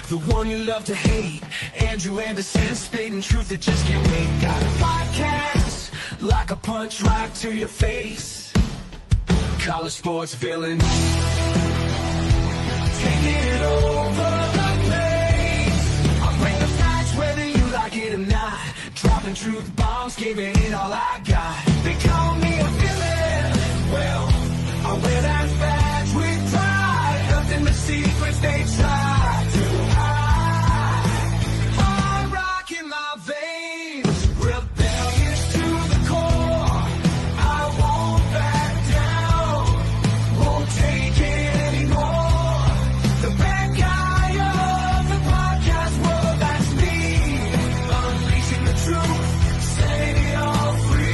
the one you love to hate. Andrew Anderson, spitting truth that just can't wait. Got a podcast, like a punch right to your face. College sports villain, taking it over the place. I bring the facts whether you like it or not. Dropping truth bombs, giving it all I got. They call me a villain. Well, I wear that badge with pride. Nothing but secrets they try to hide. I'm rocking my veins, rebellious to the core. I won't back down, won't take it anymore. The bad guy of the podcast world, that's me. Unleashing the truth, setting it all free.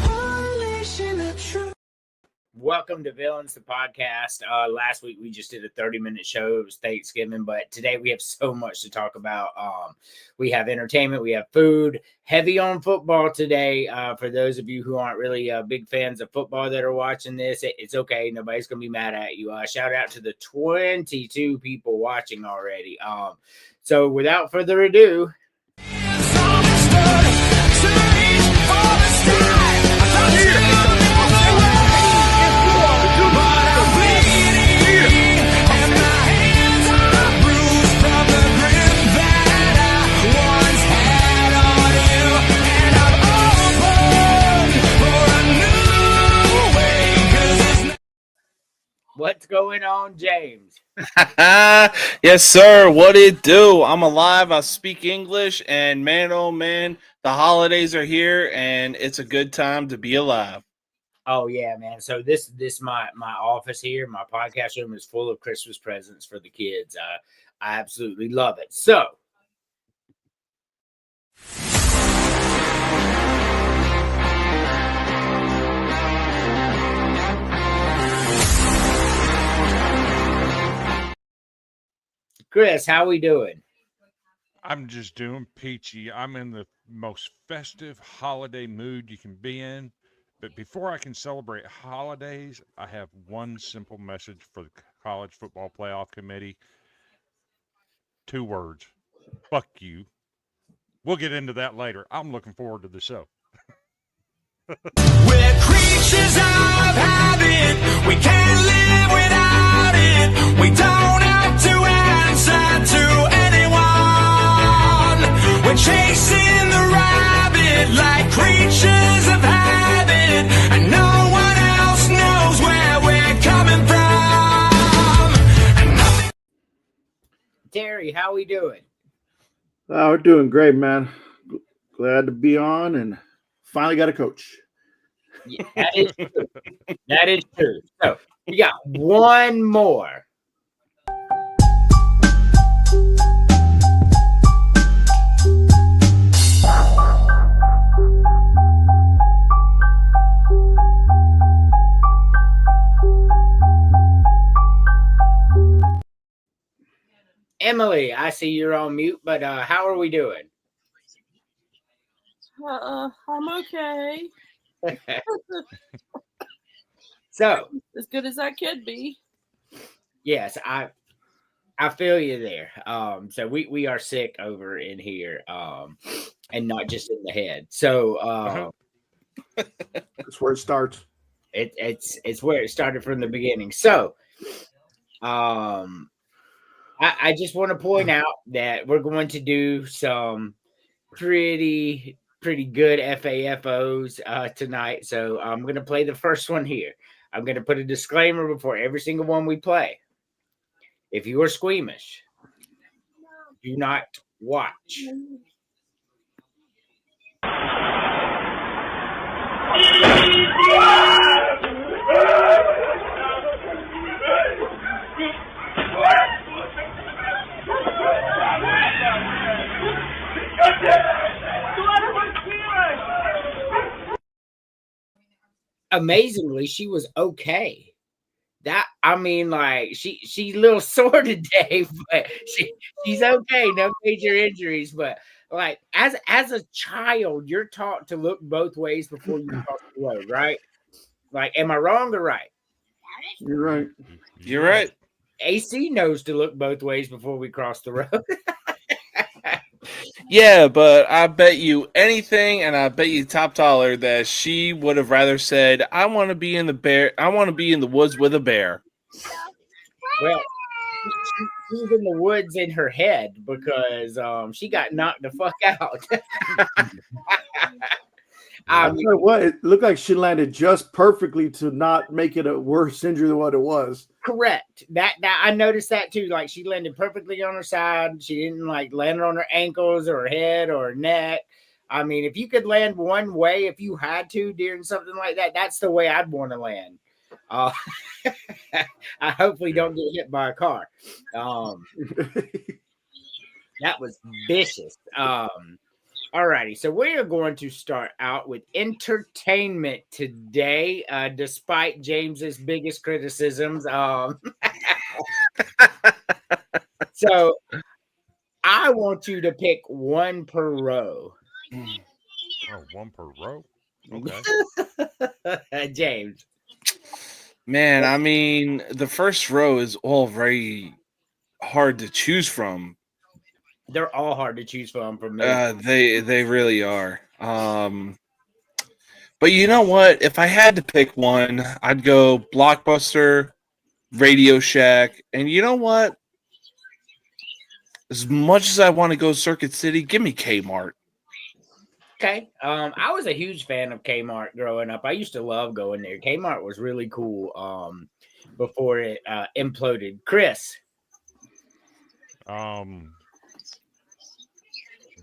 Unleashing the truth. Welcome to Villains, the podcast. Last week we just did a 30-minute show. It was Thanksgiving, but today we have so much to talk about. We have entertainment, we have food, heavy on football today. For those of you who aren't really big fans of football that are watching this, it's okay. Nobody's going to be mad at you. Shout out to the 22 people watching already. So without further ado, what's going on, James? Yes, sir. What it do? I'm alive. I speak English, and man, oh man, the holidays are here, and it's a good time to be alive. Oh yeah, man. So this my office here, my podcast room is full of Christmas presents for the kids. I absolutely love it. So Chris, how we doing? I'm just doing peachy. I'm in the most festive holiday mood you can be in. But before I can celebrate holidays, I have one simple message for the College Football Playoff Committee. 2 words. Fuck you. We'll get into that later. I'm looking forward to the show. We're creatures of habit. We can't live without it. We don't have to answer to anyone. We're chasing the rabbit like creatures of habit, and no one else knows where we're coming from. And nothing. Terry, how we doing? Oh, we're doing great, man. Glad to be on and finally got a coach. Yeah, that is true. That is true. So we got one more. Emily, I see you're on mute, but how are we doing? I'm okay. So, As good as I could be. yes, I feel you there. So we are sick over in here, and not just in the head. So That's where it starts. it's where it started from the beginning. So I just want to point out that we're going to do some pretty good FAFOs tonight. So I'm going to play the first one here. I'm going to put a disclaimer before every single one we play. If you are squeamish, do not watch. amazingly, she was okay. That I mean, like she's a little sore today, but she's okay. No major injuries, but like as a child, you're taught to look both ways before you cross the road, right? Like, am I wrong or right? You're right. You're right. AC knows to look both ways before we cross the road. Yeah, but I bet you anything, and I bet you top dollar that she would have rather said, "I want to be in the bear. I want to be in the woods with a bear." Well, she's in the woods in her head because she got knocked the fuck out. I tell you what, it looked like she landed just perfectly to not make it a worse injury than what it was. Correct. That I noticed that too. Like she landed perfectly on her side. She didn't like land on her ankles or her head or her neck. I mean, if you could land one way, if you had to during something like that, that's the way I'd want to land. I hopefully don't get hit by a car. That was vicious. All righty, so we are going to start out with entertainment today, despite James's biggest criticisms. So I want you to pick one per row. Oh, one per row? Okay. James. Man, I mean, the first row is all very hard to choose from. They're all hard to choose from for me. They really are. But you know what? If I had to pick one, I'd go Blockbuster, Radio Shack, and you know what? As much as I want to go Circuit City, give me Kmart. Okay. I was a huge fan of Kmart growing up. I used to love going there. Kmart was really cool before it imploded. Chris.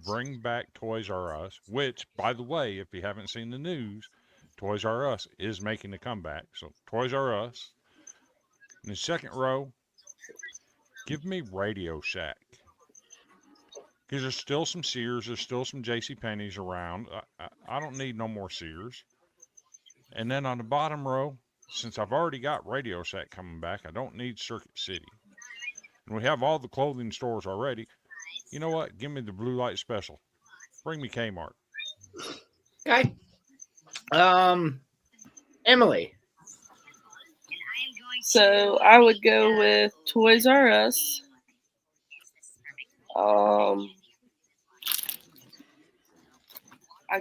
Bring back Toys R Us, which, by the way, if you haven't seen the news, Toys R Us is making a comeback. So Toys R Us. In the second row, give me Radio Shack. Because there's still some Sears, there's still some JCPenney's around. I don't need no more Sears. And then on the bottom row, since I've already got Radio Shack coming back, I don't need Circuit City. And we have all the clothing stores already. You know what? Give me the Blue Light Special. Bring me Kmart. Okay. Emily. So I would go with Toys R Us. I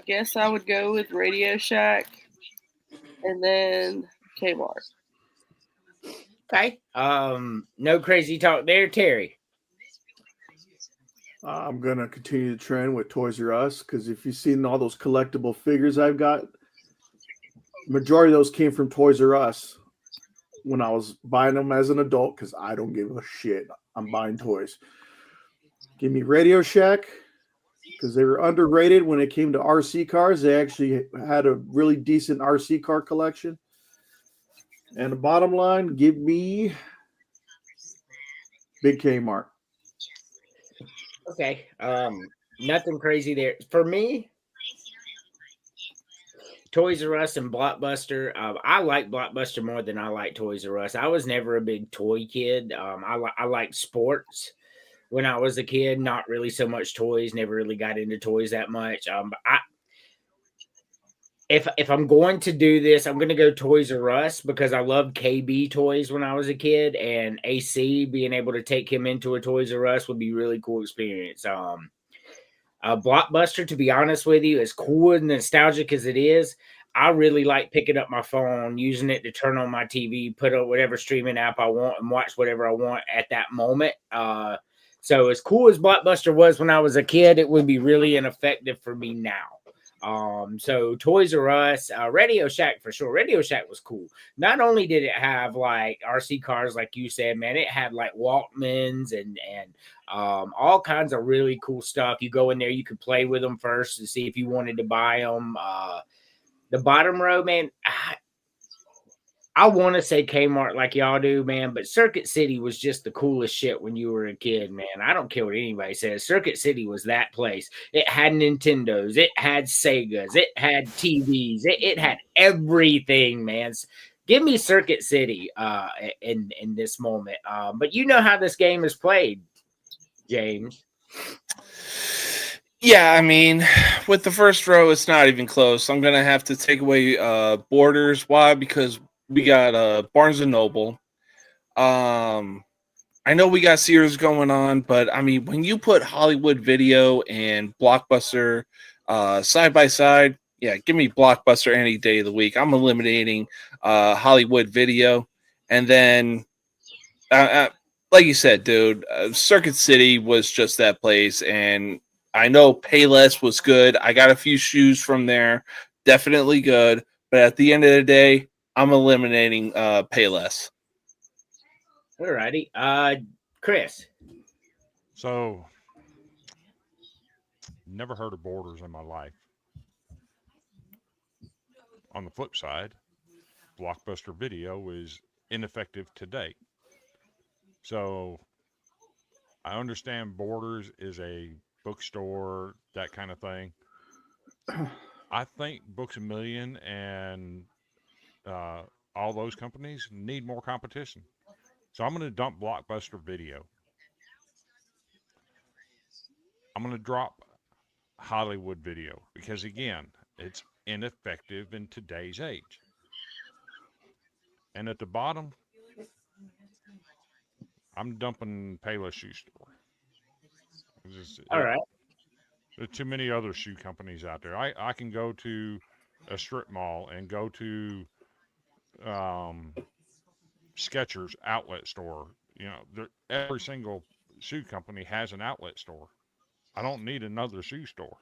guess I would go with Radio Shack and then Kmart. Okay. No crazy talk there, Terry. I'm going to continue the trend with Toys R Us because if you've seen all those collectible figures I've got, majority of those came from Toys R Us when I was buying them as an adult because I don't give a shit. I'm buying toys. Give me Radio Shack because they were underrated when it came to RC cars. They actually had a really decent RC car collection. And the bottom line, give me Big Kmart. Okay. Nothing crazy there. For me, Toys R Us and Blockbuster. I like Blockbuster more than I like Toys R Us. I was never a big toy kid. I like sports when I was a kid. Not really so much toys. Never really got into toys that much. But if I'm going to do this, I'm going to go Toys R Us because I loved KB toys when I was a kid, and AC being able to take him into a Toys R Us would be a really cool experience. Blockbuster, to be honest with you, as cool and nostalgic as it is, I really like picking up my phone, using it to turn on my TV, put up whatever streaming app I want, and watch whatever I want at that moment. So as cool as Blockbuster was when I was a kid, it would be really ineffective for me now. So Toys R Us, Radio Shack for sure. Radio Shack was cool. Not only did it have like RC cars, like you said, man, it had like Walkmans and all kinds of really cool stuff. You go in there, you could play with them first to see if you wanted to buy them. The bottom row, man, I want to say Kmart like y'all do, man, but Circuit City was just the coolest shit when you were a kid, man. I don't care what anybody says. Circuit City was that place. It had Nintendos, it had Segas, it had TVs, it had everything, man. Give me Circuit City in this moment. But you know how this game is played, James. Yeah, I mean, with the first row, it's not even close. I'm gonna have to take away Borders. Why? Because we got Barnes and Noble. I know we got Sears going on, but I mean, when you put Hollywood Video and Blockbuster side by side, yeah, give me Blockbuster any day of the week. I'm eliminating Hollywood Video, and then, like you said, dude, Circuit City was just that place, and I know Payless was good. I got a few shoes from there, definitely good. But at the end of the day, I'm eliminating Payless. Alrighty. Chris. So, never heard of Borders in my life. On the flip side, Blockbuster Video is ineffective today. So, I understand Borders is a bookstore, that kind of thing. I think Books A Million and all those companies need more competition. So I'm going to dump Blockbuster Video. I'm going to drop Hollywood Video because, again, it's ineffective in today's age. And at the bottom, I'm dumping Payless Shoe Store. All right. There's too many other shoe companies out there. I can go to a strip mall and go to Skechers outlet store. You know, every single shoe company has an outlet store. I don't need another shoe store.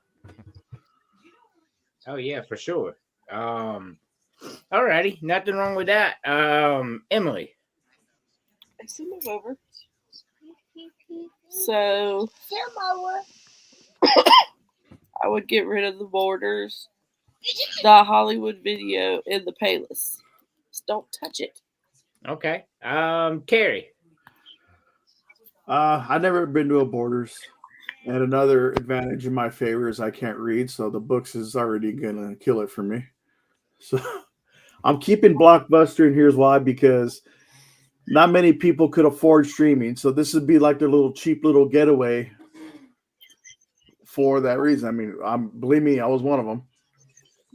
Oh yeah, for sure. Alrighty, nothing wrong with that. Emily. I see move over. So I would get rid of the Borders, the Hollywood Video, and the Payless. Just don't touch it. Okay. Carrie. I've never been to a Borders. And another advantage in my favor is I can't read, so the books is already gonna kill it for me. So I'm keeping Blockbuster, and here's why: because not many people could afford streaming, so this would be like their little cheap little getaway. For that reason, I mean, believe me, I was one of them,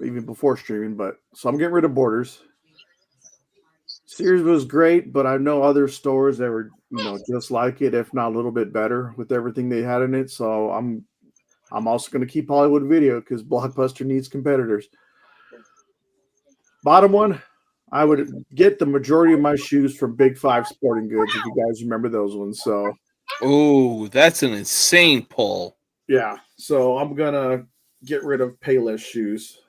even before streaming. But so I'm getting rid of Borders. Sears was great, but I know other stores that were, just like it, if not a little bit better with everything they had in it. So I'm also going to keep Hollywood Video because Blockbuster needs competitors. Bottom one, I would get the majority of my shoes from Big Five Sporting Goods, if you guys remember those ones. So, ooh, that's an insane pull. Yeah, so I'm gonna get rid of Payless shoes.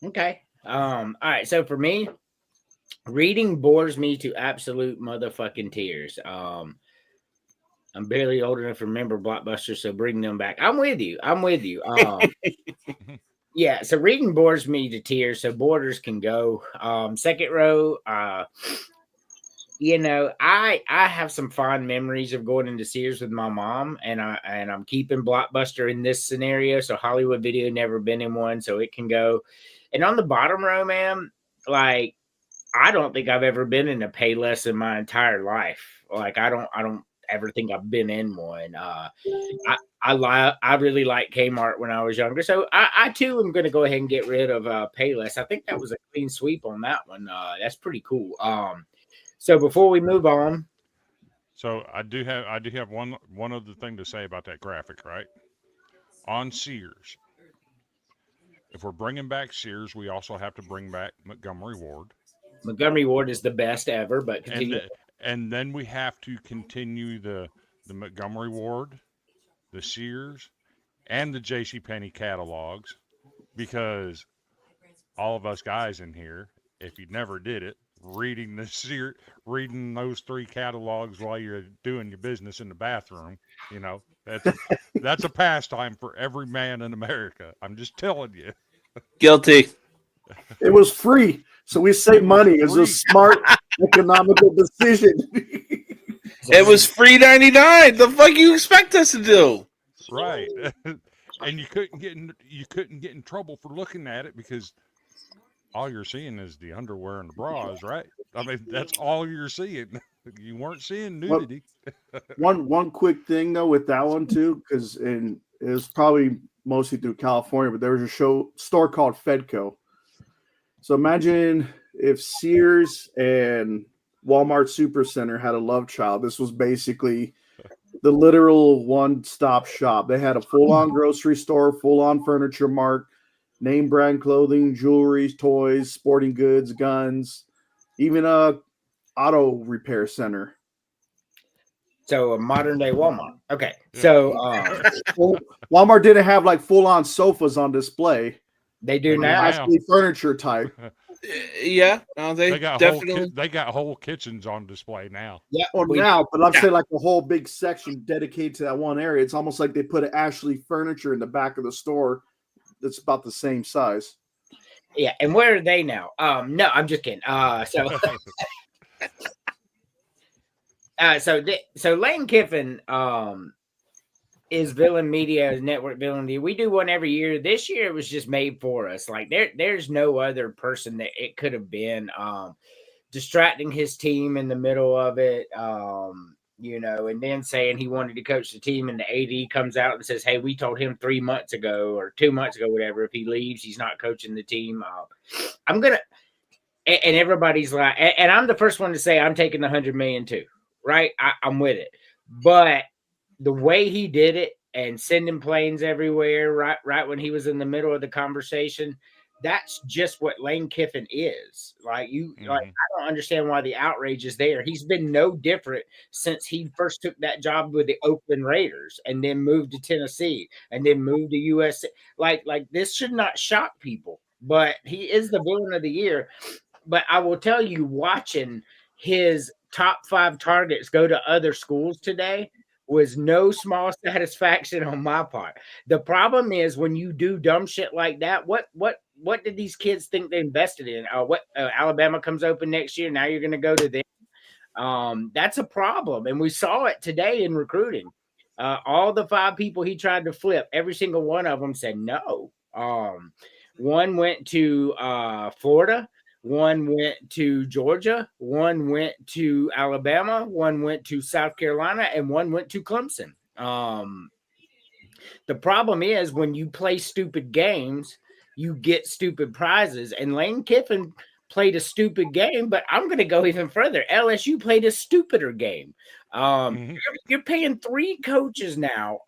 Okay. All right. So for me, reading bores me to absolute motherfucking tears. I'm barely old enough to remember Blockbuster, so bring them back. I'm with you. Yeah, so reading bores me to tears, so Borders can go. Second row, I have some fond memories of going into Sears with my mom, and I'm keeping Blockbuster in this scenario. So Hollywood Video never been in one, so it can go. And on the bottom row, man, like I don't think I've ever been in a Payless in my entire life. Like I don't ever think I've been in one. I really liked Kmart when I was younger, so I too am going to go ahead and get rid of Payless. I think that was a clean sweep on that one. That's pretty cool. So before we move on, so I do have one other thing to say about that graphic, right? On Sears, if we're bringing back Sears, we also have to bring back Montgomery Ward. Montgomery Ward is the best ever, but continue. And then we have to continue the Montgomery Ward, the Sears, and the JCPenney catalogs, because all of us guys in here, if you never did it, reading those three catalogs while you're doing your business in the bathroom, that's a pastime for every man in America. I'm just telling you. Guilty. It was free. So we save money. It's a smart economical decision. It was free 99. The fuck you expect us to do? Right. And you couldn't get in trouble for looking at it because all you're seeing is the underwear and the bras, right? I mean, that's all you're seeing. You weren't seeing nudity. One quick thing though with that one too, because it was probably mostly through California, but there was a store called Fedco. So imagine if Sears and Walmart Supercenter had a love child. This was basically the literal one-stop shop. They had a full-on grocery store, full-on furniture mart, name brand clothing, jewelry, toys, sporting goods, guns, even a auto repair center. So a modern day Walmart. Okay. So Walmart didn't have like full-on sofas on display. they do now. Actually furniture type. Yeah, no, they got definitely. they got whole kitchens on display now. Yeah. Or now, but I'm saying like a whole big section dedicated to that one area. It's almost like they put an Ashley furniture in the back of the store that's about the same size. Yeah. And where are they now? No, I'm just kidding. So Lane Kiffin is Villain Media Network Villain. We do one every year. This year it was just made for us. Like there's no other person that it could have been. Distracting his team in the middle of it, and then saying he wanted to coach the team, and the AD comes out and says, "Hey, we told him 3 months ago or 2 months ago, whatever. If he leaves, he's not coaching the team." I'm gonna, and everybody's like, and I'm the first one to say I'm taking the $100 million too. Right, I'm with it, but the way he did it and sending planes everywhere, right when he was in the middle of the conversation, that's just what Lane Kiffin is. Like I don't understand why the outrage is there. He's been no different since he first took that job with the Oakland Raiders and then moved to Tennessee and then moved to USC. Like this should not shock people, but he is the villain of the year. But I will tell you, watching his top 5 targets go to other schools today was no small satisfaction on my part. The problem is when you do dumb shit like that, what did these kids think they invested in? Alabama comes open next year. Now you're going to go to them. That's a problem. And we saw it today in recruiting. All the 5 people he tried to flip, every single one of them said no. One went to Florida. One went to Georgia, one went to Alabama, one went to South Carolina, and one went to Clemson. The problem is when you play stupid games, you get stupid prizes. And Lane Kiffin played a stupid game, but I'm going to go even further. LSU played a stupider game. You're paying 3 coaches now.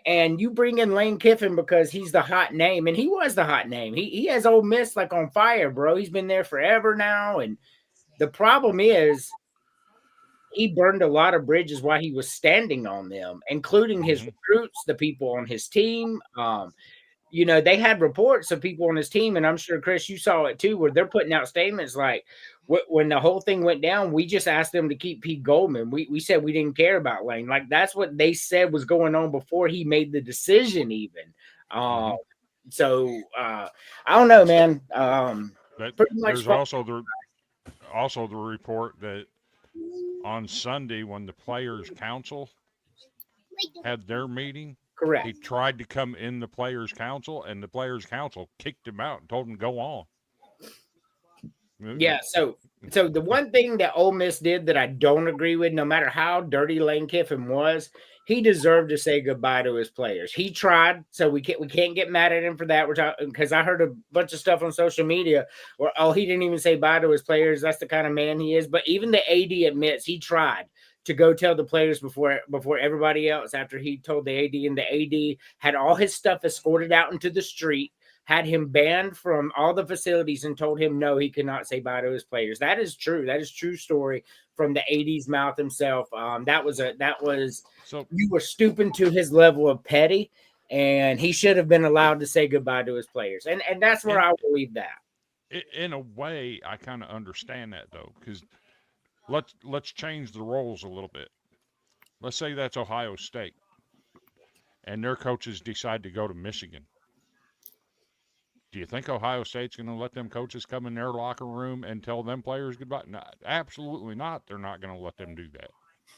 And you bring in Lane Kiffin because he's the hot name, and he was the hot name. He has Ole Miss like on fire, bro. He's been there forever now, and the problem is he burned a lot of bridges while he was standing on them, including his recruits, the people on his team. They had reports of people on his team, and I'm sure, Chris, you saw it too, where they're putting out statements like, when the whole thing went down, we just asked them to keep Pete Goldman. We said we didn't care about Lane. Like, that's what they said was going on before he made the decision even. So I don't know, man. There's also the report that on Sunday when the Players Council had their meeting, correct, he tried to come in the Players Council, and the Players Council kicked him out and told him to go on. Yeah, so the one thing that Ole Miss did that I don't agree with, no matter how dirty Lane Kiffin was, he deserved to say goodbye to his players. He tried, so we can't get mad at him for that. We're talking because I heard a bunch of stuff on social media where he didn't even say bye to his players. That's the kind of man he is. But even the AD admits he tried to go tell the players before everybody else. After he told the AD, and the AD had all his stuff escorted out into the street, had him banned from all the facilities, and told him no, he could not say bye to his players. That is true. That is true story from the AD's mouth himself. You were stooping to his level of petty, and he should have been allowed to say goodbye to his players. And that's where I believe that. In a way, I kind of understand that though, because let's change the roles a little bit. Let's say that's Ohio State, and their coaches decide to go to Michigan. Do you think Ohio State's going to let them coaches come in their locker room and tell them players goodbye? No, absolutely not. They're not going to let them do that.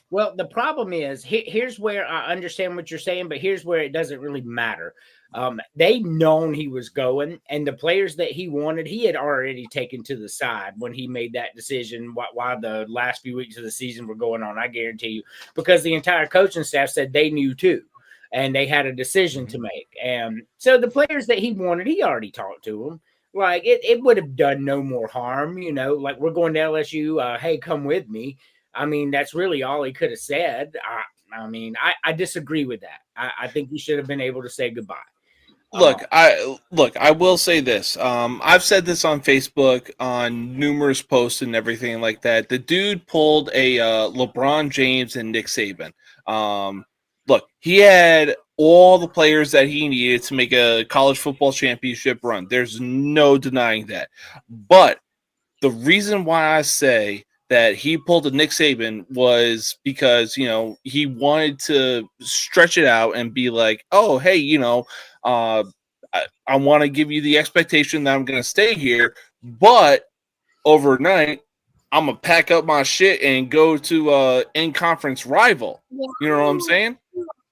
Well, the problem is here's where I understand what you're saying, but here's where it doesn't really matter. They known he was going, and the players that he wanted, he had already taken to the side when he made that decision. While the last few weeks of the season were going on, I guarantee you, because the entire coaching staff said they knew too, and they had a decision to make. And so the players that he wanted, he already talked to them. Like it would have done no more harm, like we're going to LSU. Hey, come with me. I mean, that's really all he could have said. I disagree with that. I think he should have been able to say goodbye. Look, I will say this. I've said this on Facebook on numerous posts and everything like that. The dude pulled a LeBron James and Nick Saban. Look, he had all the players that he needed to make a college football championship run. There's no denying that. But the reason why I say that he pulled a Nick Saban was because, he wanted to stretch it out and be like, oh, hey, I want to give you the expectation that I'm going to stay here, but overnight, I'm going to pack up my shit and go to in-conference rival. You know what I'm saying?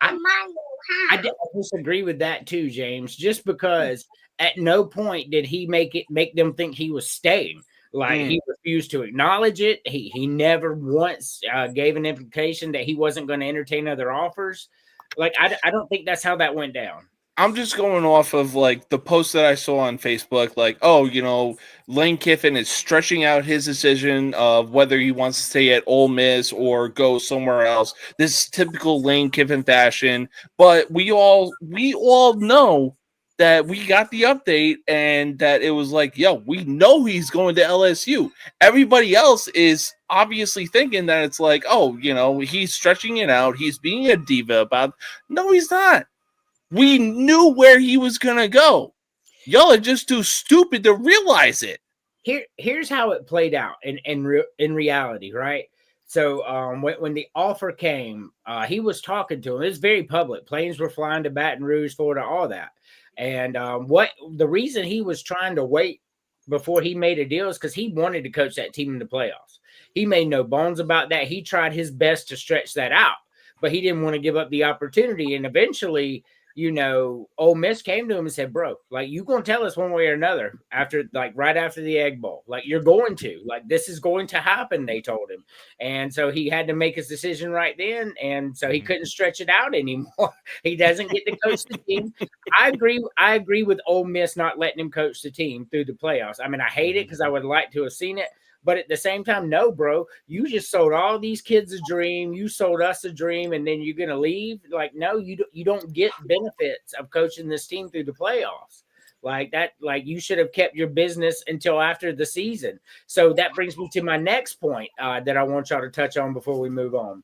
I disagree with that too, James, just because at no point did he make them think he was staying. Like he refused to acknowledge it. He never once gave an implication that he wasn't going to entertain other offers. Like I don't think that's how that went down. I'm just going off of like the post that I saw on Facebook, like, oh, Lane Kiffin is stretching out his decision of whether he wants to stay at Ole Miss or go somewhere else. This is typical Lane Kiffin fashion, but we all know that we got the update and that it was like, yo, we know he's going to LSU. Everybody else is obviously thinking that it's like, oh, he's stretching it out. He's being a diva about it. No, he's not. We knew where he was going to go. Y'all are just too stupid to realize it. Here's how it played out in reality, right? So when the offer came, he was talking to him. It's very public. Planes were flying to Baton Rouge, Florida, all that. And what the reason he was trying to wait before he made a deal is because he wanted to coach that team in the playoffs. He made no bones about that. He tried his best to stretch that out, but he didn't want to give up the opportunity. And eventually, Ole Miss came to him and said, bro, like, you going to tell us one way or another right after the Egg Bowl. Like, you're going to. Like, this is going to happen, they told him. And so he had to make his decision right then. And so he couldn't stretch it out anymore. He doesn't get to coach the team. I agree with Ole Miss not letting him coach the team through the playoffs. I mean, I hate it because I would like to have seen it. But at the same time, no, bro, you just sold all these kids a dream. You sold us a dream, and then you're going to leave? Like, no, you don't get benefits of coaching this team through the playoffs. Like that, like you should have kept your business until after the season. So that brings me to my next point that I want y'all to touch on before we move on.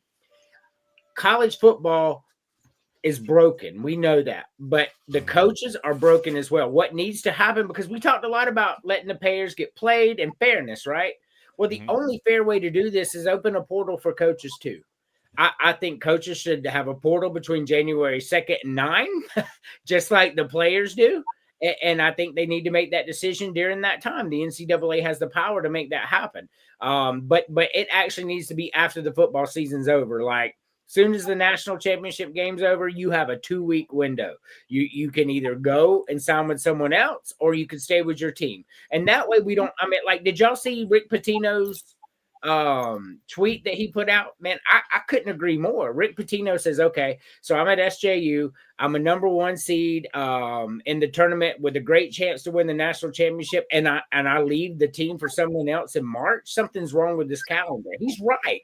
College football is broken. We know that. But the coaches are broken as well. What needs to happen, because we talked a lot about letting the players get played and fairness, right? Well, the only fair way to do this is open a portal for coaches too. I think coaches should have a portal between January 2nd and 9, just like the players do. And I think they need to make that decision during that time. The NCAA has the power to make that happen. But it actually needs to be after the football season's over. Like, soon as the national championship game's over, you have a 2-week window. You can either go and sign with someone else, or you can stay with your team. And that way we don't, did y'all see Rick Pitino's tweet that he put out? Man, I couldn't agree more. Rick Pitino says, okay, so I'm at SJU. I'm a number 1 seed in the tournament with a great chance to win the national championship. And I leave the team for someone else in March. Something's wrong with this calendar. He's right.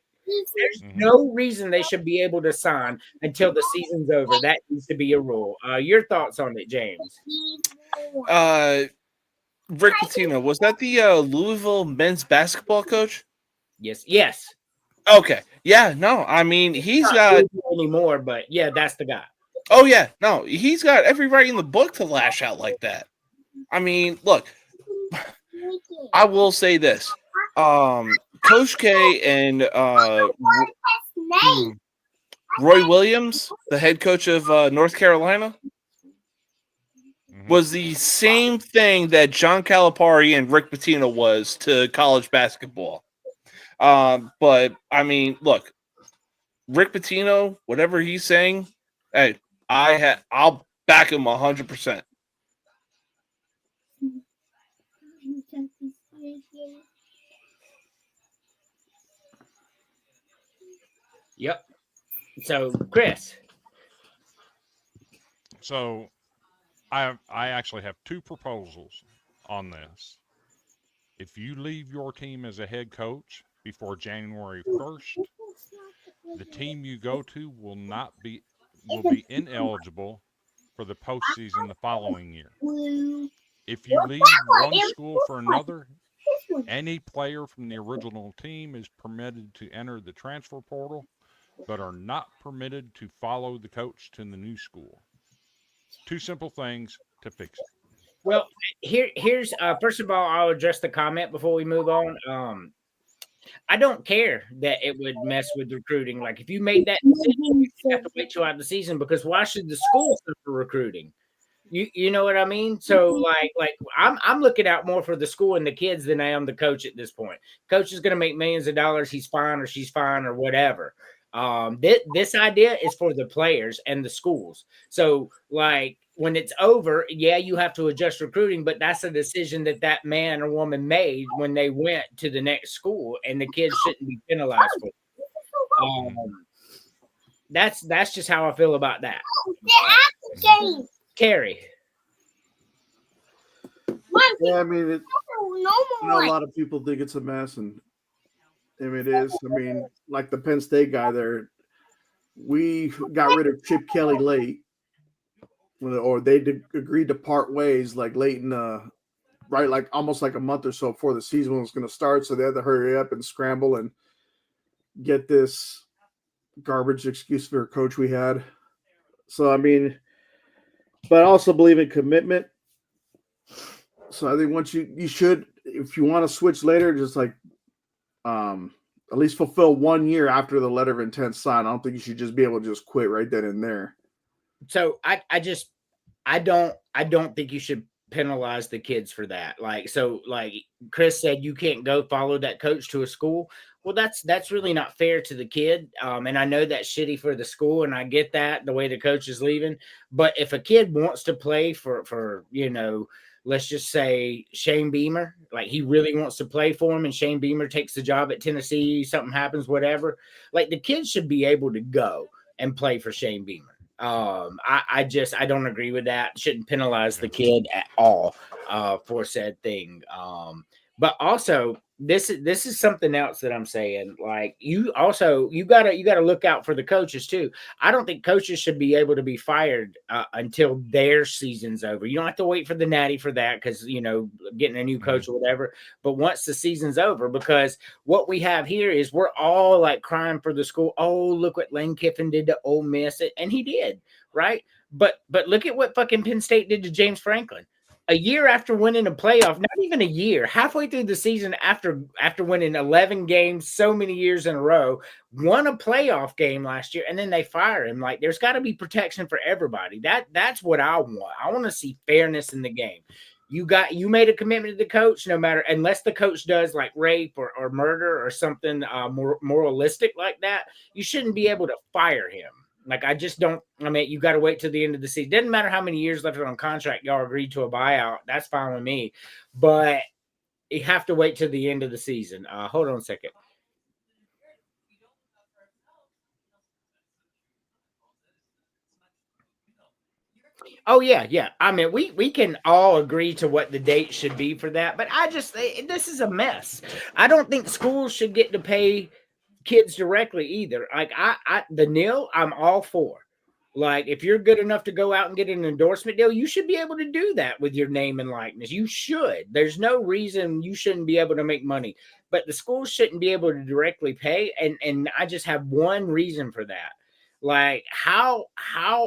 There's no reason they should be able to sign until the season's over. That needs to be a rule. Your thoughts on it, James? Rick Pitino, was that the Louisville men's basketball coach? Yes. Okay. Yeah, no, I mean, he's got anymore, but yeah, that's the guy. Oh yeah, no, he's got every right in the book to lash out like that. I mean, look, I will say this. Coach K and Roy Williams, the head coach of North Carolina. was the same thing that John Calipari and Rick Pitino was to college basketball. But I mean, look, Rick Pitino, whatever he's saying, hey, I'll back him 100%. Yep. So, Chris. So, I actually have two proposals on this. If you leave your team as a head coach before January 1st, the team you go to will be ineligible for the postseason the following year. If you leave one school for another, any player from the original team is permitted to enter the transfer portal, but are not permitted to follow the coach to the new school. Two simple things to fix it. Well, here's first of all, I'll address the comment before we move on. I don't care that it would mess with recruiting. Like, if you made that decision, you have to wait till out the season, because why should the school for recruiting? You know what I mean? So like I'm looking out more for the school and the kids than I am the coach at this point. Coach is going to make millions of dollars. He's fine or she's fine or whatever. This idea is for the players and the schools. So like, when it's over, yeah, you have to adjust recruiting, but that's a decision that man or woman made when they went to the next school, and the kids shouldn't be penalized for it. That's just how I feel about that. Carrie. Yeah, I mean, a lot of people think it's a mess, and I mean, it is. I mean, like the Penn State guy there, we got rid of Chip Kelly late, or they agreed to part ways like late in right, like almost like a month or so before the season was going to start. So they had to hurry up and scramble and get this garbage excuse for a coach we had. So I mean, but I also believe in commitment. So I think once you should, if you want to switch later, just like at least fulfill 1 year after the letter of intent signed. I don't think you should just be able to just quit right then and there. So I don't think you should penalize the kids for that. Like, so like Chris said, you can't go follow that coach to a school. Well, that's really not fair to the kid. And I know that's shitty for the school, and I get that, the way the coach is leaving. But if a kid wants to play for let's just say Shane Beamer, like he really wants to play for him, and Shane Beamer takes the job at Tennessee, something happens, whatever, like the kid should be able to go and play for Shane Beamer. I don't agree with that. Shouldn't penalize the kid at all for said thing. But also this is something else that I'm saying. Like, you gotta look out for the coaches too. I don't think coaches should be able to be fired until their season's over. You don't have to wait for the natty for that, because getting a new coach or whatever. But once the season's over, because what we have here is we're all like crying for the school. Oh, look what Lane Kiffin did to Ole Miss, and he did, right? But look at what fucking Penn State did to James Franklin. A year after winning a playoff, not even a year, halfway through the season, after winning 11 games so many years in a row, won a playoff game last year, and then they fire him. Like, there's got to be protection for everybody. That's what I want. I want to see fairness in the game. You made a commitment to the coach, no matter, unless the coach does like rape or murder or something more moralistic like that, you shouldn't be able to fire him. Like, I just don't. I mean, you got to wait till the end of the season. Doesn't matter how many years left on contract. Y'all agreed to a buyout. That's fine with me. But you have to wait till the end of the season. Hold on a second. Oh, yeah. I mean, we can all agree to what the date should be for that. But this is a mess. I don't think schools should get to pay kids directly either. Like, the nil, I'm all for. Like, if you're good enough to go out and get an endorsement deal, you should be able to do that with your name and likeness. You should. There's no reason you shouldn't be able to make money. But the schools shouldn't be able to directly pay. And I just have one reason for that. Like, how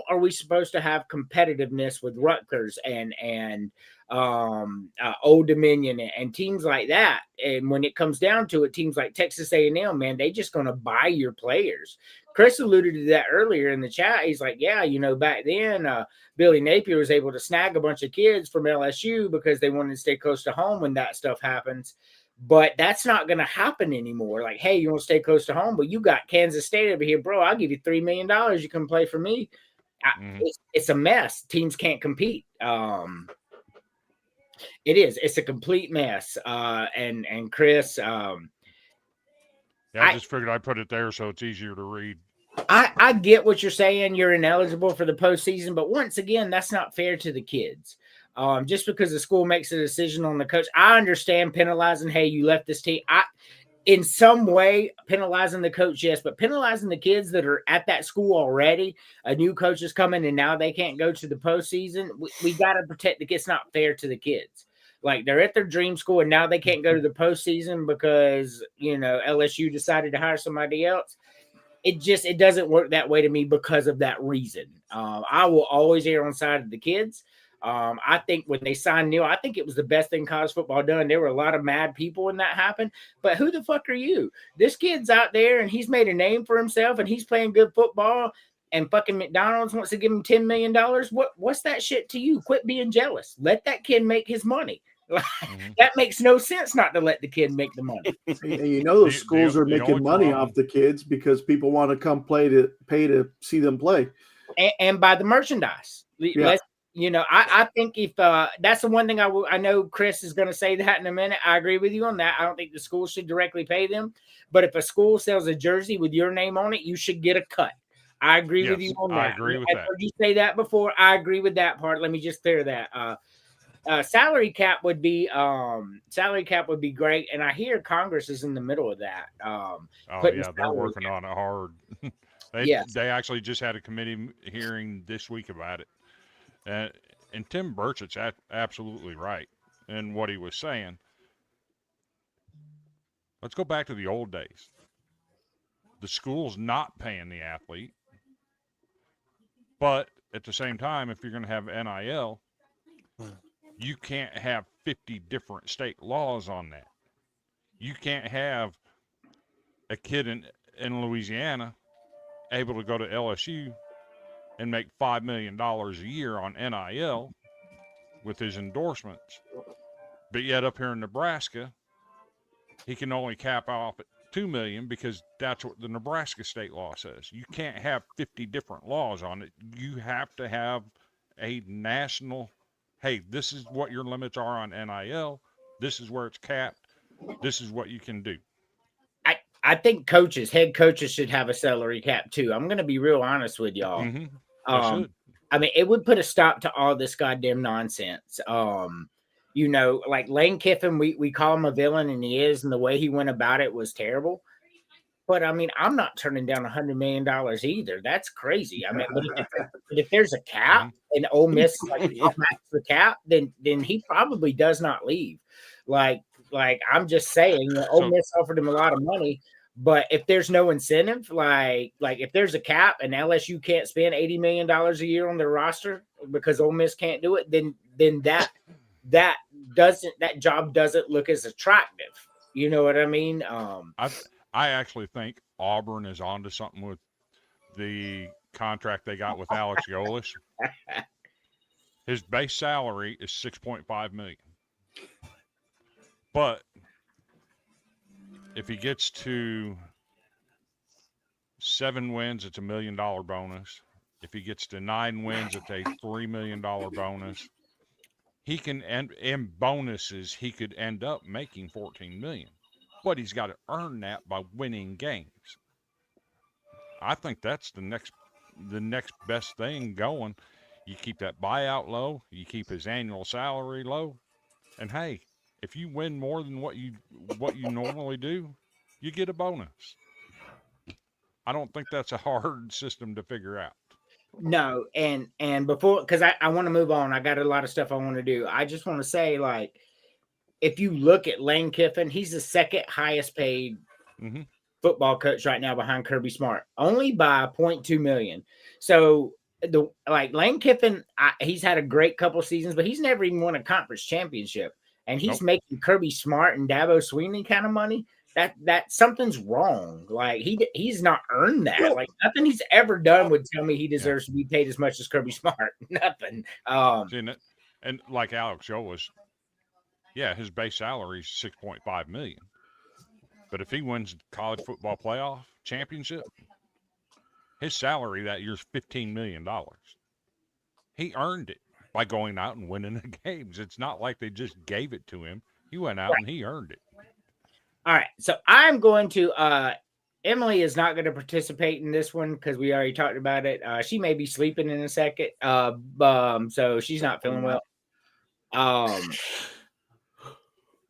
are we supposed to have competitiveness with Rutgers and Old Dominion, and teams like that. And when it comes down to it, teams like Texas A&M, man, they just going to buy your players. Chris alluded to that earlier in the chat. He's like, yeah, you know, back then Billy Napier was able to snag a bunch of kids from LSU because they wanted to stay close to home when that stuff happens. But that's not going to happen anymore. Like, hey, you want to stay close to home, but you got Kansas State over here, bro. I'll give you $3 million. You can play for me. It's a mess. Teams can't compete. It is. It's a complete mess. And Chris, I just figured I'd put it there so it's easier to read. I get what you're saying. You're ineligible for the postseason, but once again, that's not fair to the kids. Just because the school makes a decision on the coach, I understand penalizing. Hey, you left this team. In some way, penalizing the coach, yes, but penalizing the kids that are at that school already. A new coach is coming, and now they can't go to the postseason. We got to protect the kids. It's not fair to the kids. Like, they're at their dream school, and now they can't go to the postseason because, you know, LSU decided to hire somebody else. It doesn't work that way to me because of that reason. I will always err on the side of the kids. I think when they signed Neil, I think it was the best thing college football done. There were a lot of mad people when that happened, but who the fuck are you? This kid's out there and he's made a name for himself and he's playing good football, and fucking McDonald's wants to give him $10 million. What's that shit to you? Quit being jealous. Let that kid make his money. That makes no sense not to let the kid make the money. And you know those schools are making money off the kids because people want to come pay to see them play. And buy the merchandise. Yeah. You know, I think if that's the one thing I know Chris is going to say that in a minute. I agree with you on that. I don't think the school should directly pay them. But if a school sells a jersey with your name on it, you should get a cut. I agree with you on that. I agree with that. I've heard you say that before. I agree with that part. Let me just clear that. Salary cap would be great. And I hear Congress is in the middle of that. They're working on it hard. They actually just had a committee hearing this week about it. And Tim Burchett's absolutely right in what he was saying. Let's go back to the old days. The school's not paying the athlete, but at the same time, if you're going to have NIL, you can't have 50 different state laws on that. You can't have a kid in Louisiana able to go to LSU and make $5 million a year on NIL with his endorsements. But yet up here in Nebraska, he can only cap off at $2 million because that's what the Nebraska state law says. You can't have 50 different laws on it. You have to have a national, hey, this is what your limits are on NIL. This is where it's capped. This is what you can do. I think head coaches should have a salary cap too. I'm going to be real honest with y'all. I mean, it would put a stop to all this goddamn nonsense. You know, like Lane Kiffin, we call him a villain, and he is, and the way he went about it was terrible. But I mean, I'm not turning down $100 million either. That's crazy. I mean, but if there's a cap and Ole Miss like the cap, then he probably does not leave. Like I'm just saying, Ole Miss offered him a lot of money. But if there's no incentive, like if there's a cap and LSU can't spend $80 million a year on their roster because Ole Miss can't do it, then that job doesn't look as attractive. You know what I mean? I actually think Auburn is onto something with the contract they got with Alex Golesh. His base salary is $6.5 million. But if he gets to 7 wins, it's $1 million bonus. If he gets to 9 wins, it's a $3 million bonus. He can, and in bonuses, he could end up making $14 million. But he's got to earn that by winning games. I think that's the next best thing going. You keep that buyout low. You keep his annual salary low. And hey, if you win more than what you normally do, you get a bonus. I don't think that's a hard system to figure out. No, and before, because I want to move on. I got a lot of stuff I want to do. I just want to say, like, if you look at Lane Kiffin, he's the second highest paid football coach right now behind Kirby Smart, only by $0.2 million. So Lane Kiffin, he's had a great couple seasons, but he's never even won a conference championship. And he's Nope. making Kirby Smart and Dabo Sweeney kind of money. That something's wrong. Like he's not earned that. Like nothing he's ever done would tell me he deserves to be paid as much as Kirby Smart. Nothing. And like Alex Joe was, his base salary is $6.5 million. But if he wins college football playoff championship, his salary that year is $15 million. He earned it by going out and winning the games. It's not like they just gave it to him. He went out and he earned it. All right. So I'm going to Emily is not going to participate in this one because we already talked about it. She may be sleeping in a second. So she's not feeling well.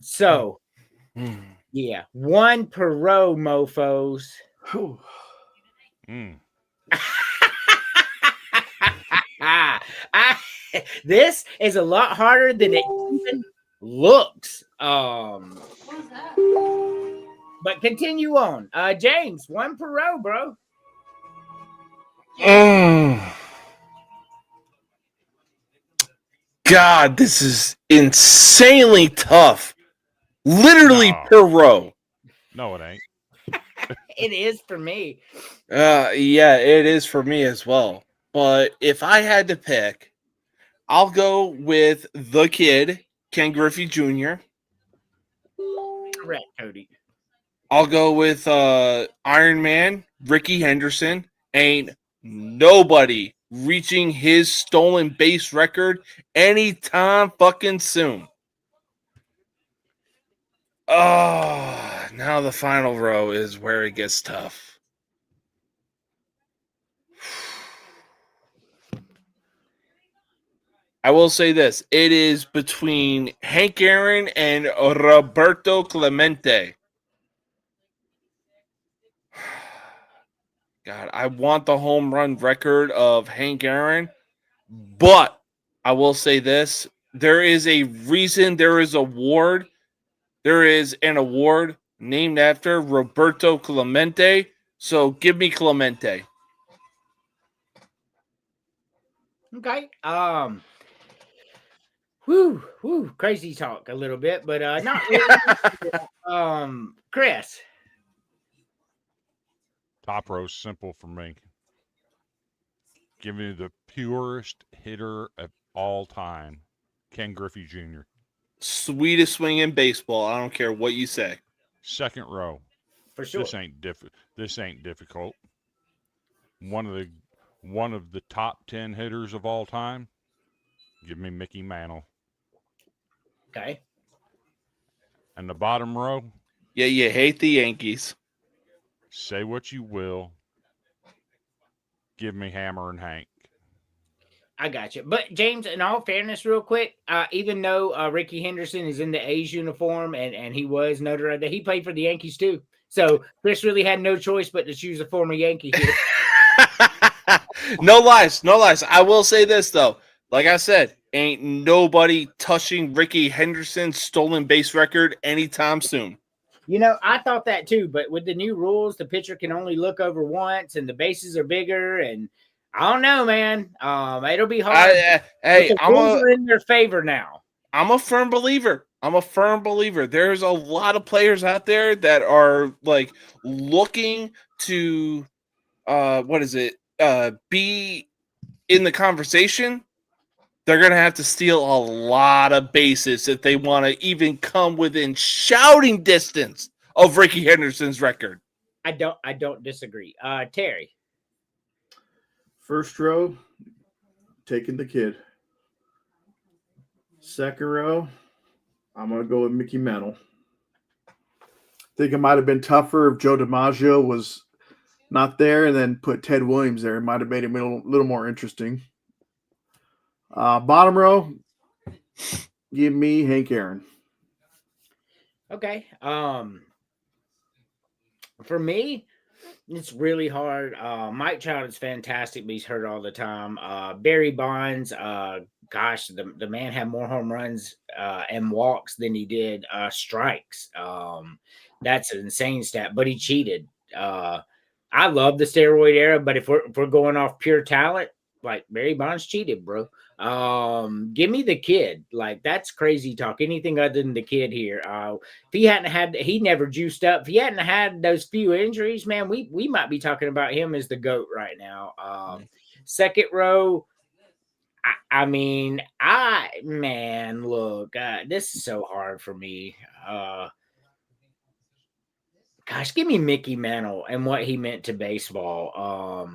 So yeah, one per row, mofos. This is a lot harder than it even looks. But continue on. James, one per row, bro. God, this is insanely tough. Literally per row. No, it ain't. It is for me. Yeah, it is for me as well. But if I had to pick, I'll go with the kid, Ken Griffey Jr. Correct, Cody. I'll go with Iron Man, Ricky Henderson. Ain't nobody reaching his stolen base record anytime fucking soon. Oh, now the final row is where it gets tough. I will say this. It is between Hank Aaron and Roberto Clemente. God, I want the home run record of Hank Aaron, but I will say this. There is a reason there is award. There is an award named after Roberto Clemente. So give me Clemente. Okay. Crazy talk a little bit, but not really. Chris. Top row simple for me. Give me the purest hitter of all time, Ken Griffey Jr. Sweetest swing in baseball. I don't care what you say. Second row. For sure. This ain't difficult. One of the top 10 hitters of all time. Give me Mickey Mantle. Okay. And the bottom row. Yeah, you hate the Yankees. Say what you will. Give me Hammer and Hank. I got you. But James, in all fairness, real quick, even though Ricky Henderson is in the A's uniform and he was notarized, he played for the Yankees too. So Chris really had no choice but to choose a former Yankee here. No lies. I will say this though. Like I said, ain't nobody touching Ricky Henderson's stolen base record anytime soon. You know, I thought that too, but with the new rules, the pitcher can only look over once and the bases are bigger, and I don't know, man. It'll be hard. The rules are in their favor now. I'm a firm believer. There's a lot of players out there that are like looking to be in the conversation. They're going to have to steal a lot of bases if they want to even come within shouting distance of Ricky Henderson's record. I don't disagree. Terry. First row, taking the kid. Second row, I'm going to go with Mickey Mantle. I think it might have been tougher if Joe DiMaggio was not there and then put Ted Williams there. It might have made it a little more interesting. Bottom row, give me Hank Aaron. Okay. For me, it's really hard. Mike Trout is fantastic, but he's hurt all the time. Barry Bonds, gosh, the man had more home runs and walks than he did strikes. That's an insane stat, but he cheated. I love the steroid era, but if we're going off pure talent, like Barry Bonds cheated, bro. Give me the kid. Like that's crazy talk. Anything other than the kid here. If he hadn't had, he never juiced up. If he hadn't had those few injuries, man, we might be talking about him as the GOAT right now. Second row. I mean, look, this is so hard for me. Gosh, give me Mickey Mantle and what he meant to baseball.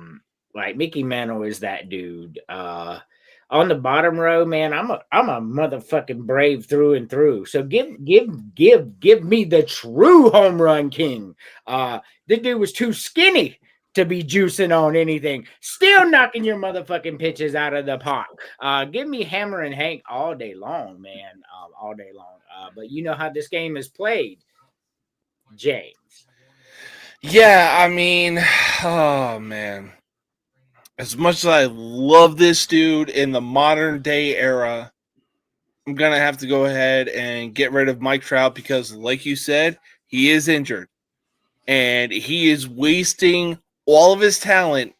Like Mickey Mantle is that dude. On the bottom row, man, I'm a motherfucking Brave through and through. So give me the true home run king. The dude was too skinny to be juicing on anything. Still knocking your motherfucking pitches out of the park. Give me Hammer and Hank all day long, man. All day long. But you know how this game is played, James. Yeah, I mean, oh man. As much as I love this dude in the modern day era, I'm going to have to go ahead and get rid of Mike Trout because, like you said, he is injured. And he is wasting all of his talent.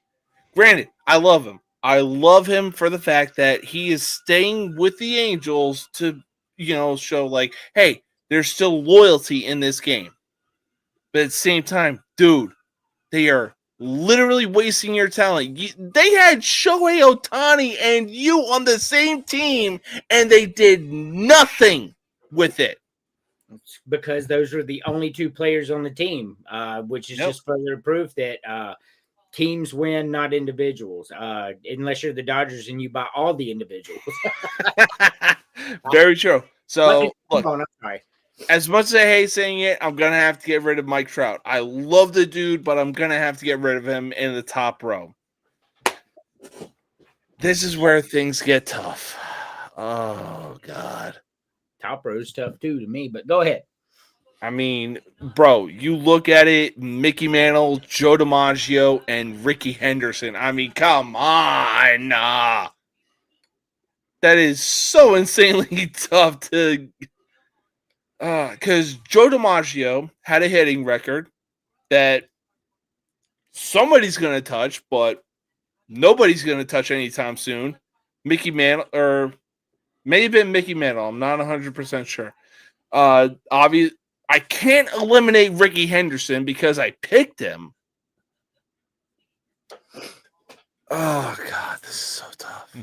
Granted, I love him. I love him for the fact that he is staying with the Angels to, show like, hey, there's still loyalty in this game. But at the same time, dude, they are literally wasting your talent. They had Shohei Ohtani and you on the same team, and they did nothing with it. Because those are the only two players on the team, which is just further proof that teams win, not individuals. Unless you're the Dodgers and you buy all the individuals. Very true. So, look, I'm sorry. As much as I hate saying it, I'm going to have to get rid of Mike Trout. I love the dude, but I'm going to have to get rid of him in the top row. This is where things get tough. Oh, God. Top row's tough, too, to me, but go ahead. I mean, bro, you look at it, Mickey Mantle, Joe DiMaggio, and Ricky Henderson. I mean, come on. That is so insanely tough to... Because Joe DiMaggio had a hitting record that somebody's going to touch, but nobody's going to touch anytime soon. Mickey Mantle, or may have been Mickey Mantle. I'm not 100% sure. Obviously, I can't eliminate Ricky Henderson because I picked him. Oh, God, this is so tough.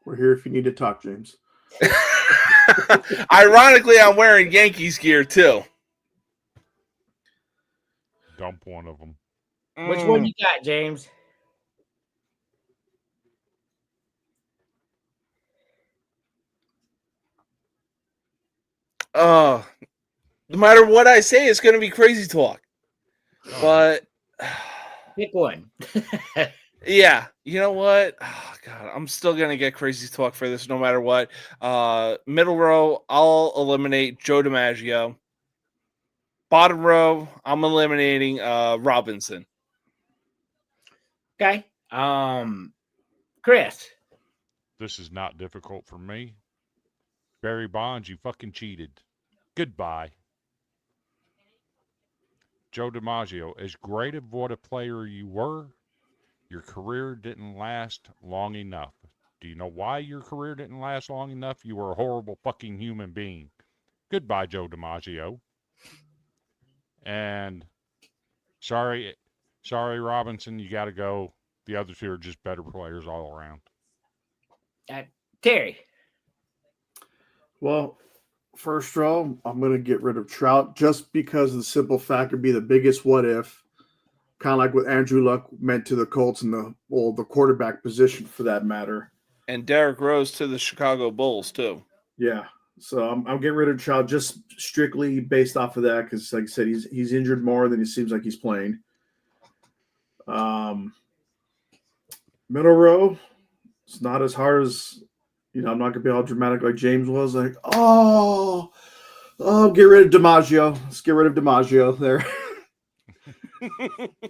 We're here if you need to talk, James. Ironically, I'm wearing Yankees gear too. Dump one of them. Which one you got, James? No matter what I say, it's going to be crazy talk. But pick one. Yeah, you know what? Oh, God, I'm still going to get crazy talk for this no matter what. Middle row, I'll eliminate Joe DiMaggio. Bottom row, I'm eliminating Robinson. Okay. Chris. This is not difficult for me. Barry Bonds, you fucking cheated. Goodbye. Joe DiMaggio, as great of what a player you were, your career didn't last long enough. Do you know why your career didn't last long enough? You were a horrible fucking human being. Goodbye, Joe DiMaggio. And sorry, Robinson, you got to go. The other two are just better players all around. Terry. Well, first row, I'm going to get rid of Trout just because of the simple fact it'd be the biggest what if. Kind of like what Andrew Luck meant to the Colts and the quarterback position for that matter. And Derrick Rose to the Chicago Bulls too. Yeah. So I'm getting rid of Trout just strictly based off of that because, like I said, he's injured more than he seems like he's playing. Middle row, it's not as hard as, I'm not going to be all dramatic like James was. Like, get rid of DiMaggio. Let's get rid of DiMaggio there.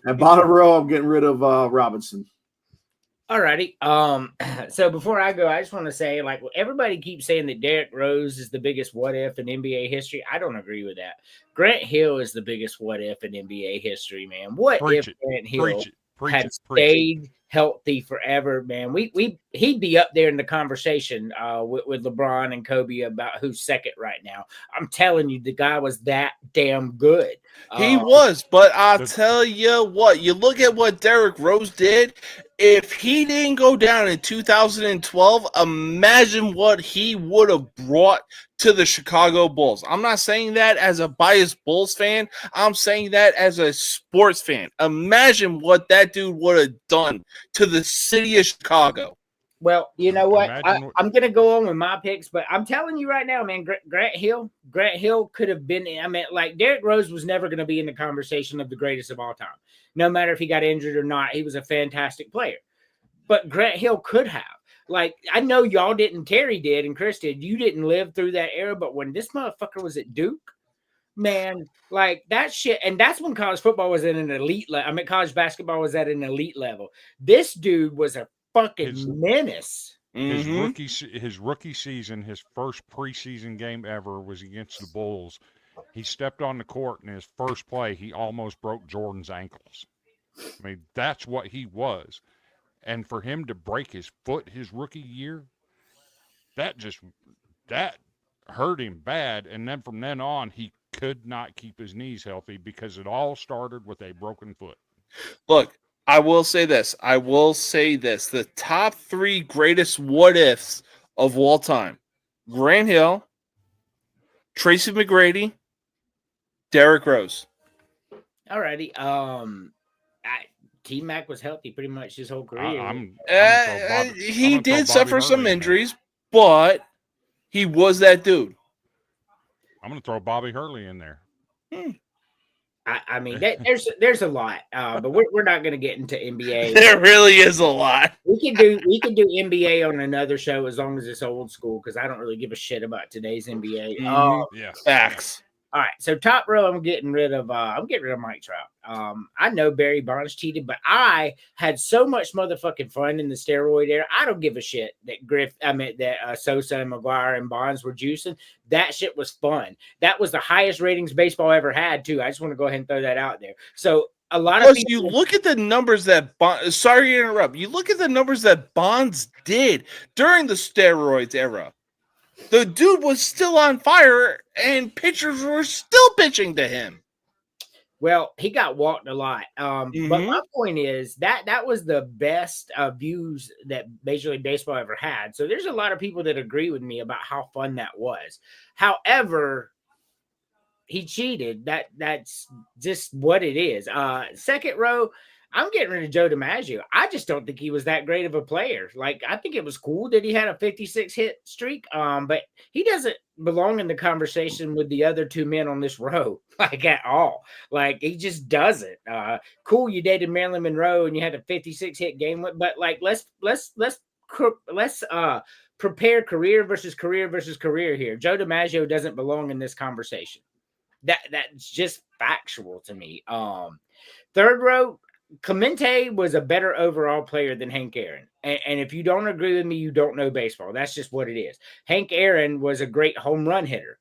At bottom row, I'm getting rid of Robinson. Alrighty. So before I go, I just want to say, like, everybody keeps saying that Derrick Rose is the biggest what if in NBA history. I don't agree with that. Grant Hill is the biggest what if in NBA history, man. What if Grant Hill had stayed healthy forever, man, he'd be up there in the conversation with LeBron and Kobe about who's second right now. I'm telling you, the guy was that damn good. He was, but I'll tell you what, you look at what Derrick Rose did. If he didn't go down in 2012, imagine what he would have brought to the Chicago Bulls. I'm not saying that as a biased Bulls fan. I'm saying that as a sports fan. Imagine what that dude would have done to the city of Chicago. Well, you know what? I'm going to go on with my picks, but I'm telling you right now, man, Grant Hill could have been. I mean, like Derrick Rose was never going to be in the conversation of the greatest of all time. No matter if he got injured or not, he was a fantastic player. But Grant Hill could have. Like, I know y'all didn't, Terry did, and Chris did. You didn't live through that era, but when this motherfucker was at Duke, man, like that shit, and that's when college football was at an elite level. I mean, college basketball was at an elite level. This dude was a fucking menace. His rookie season, his first preseason game ever was against the Bulls. He stepped on the court in his first play. He almost broke Jordan's ankles. I mean, that's what he was. And for him to break his foot his rookie year, that hurt him bad. And then from then on, he could not keep his knees healthy because it all started with a broken foot. Look, I will say this. The top 3 greatest what-ifs of all time. Grant Hill, Tracy McGrady, Derrick Rose. Alrighty. T-Mac was healthy pretty much his whole career. He did suffer some injuries, but he was that dude. I'm going to throw Bobby Hurley in there. I mean, there's a lot, but we're not going to get into NBA. There really is a lot. We can do NBA on another show as long as it's old school because I don't really give a shit about today's NBA. Yeah, facts. All right, so top row, I'm getting rid of Mike Trout. I know Barry Bonds cheated, but I had so much motherfucking fun in the steroid era. I don't give a shit that Sosa and McGuire and Bonds were juicing. That shit was fun. That was the highest ratings baseball ever had, too. I just want to go ahead and throw that out there. So a lot of people, you look at the numbers that sorry to interrupt. You look at the numbers that Bonds did during the steroids era. The dude was still on fire, and pitchers were still pitching to him. Well, he got walked a lot. But my point is that was the best views that Major League Baseball ever had. So there's a lot of people that agree with me about how fun that was. However, he cheated. That's just what it is. Second row, I'm getting rid of Joe DiMaggio. I just don't think he was that great of a player. Like, I think it was cool that he had a 56 hit streak, but he doesn't belong in the conversation with the other 2 men on this row, like at all. Like, he just doesn't. Cool, you dated Marilyn Monroe and you had a 56 hit game, but like, let's prepare career versus career here. Joe DiMaggio doesn't belong in this conversation. That's just factual to me. Third row, Clemente was a better overall player than Hank Aaron. And if you don't agree with me, you don't know baseball. That's just what it is. Hank Aaron was a great home run hitter.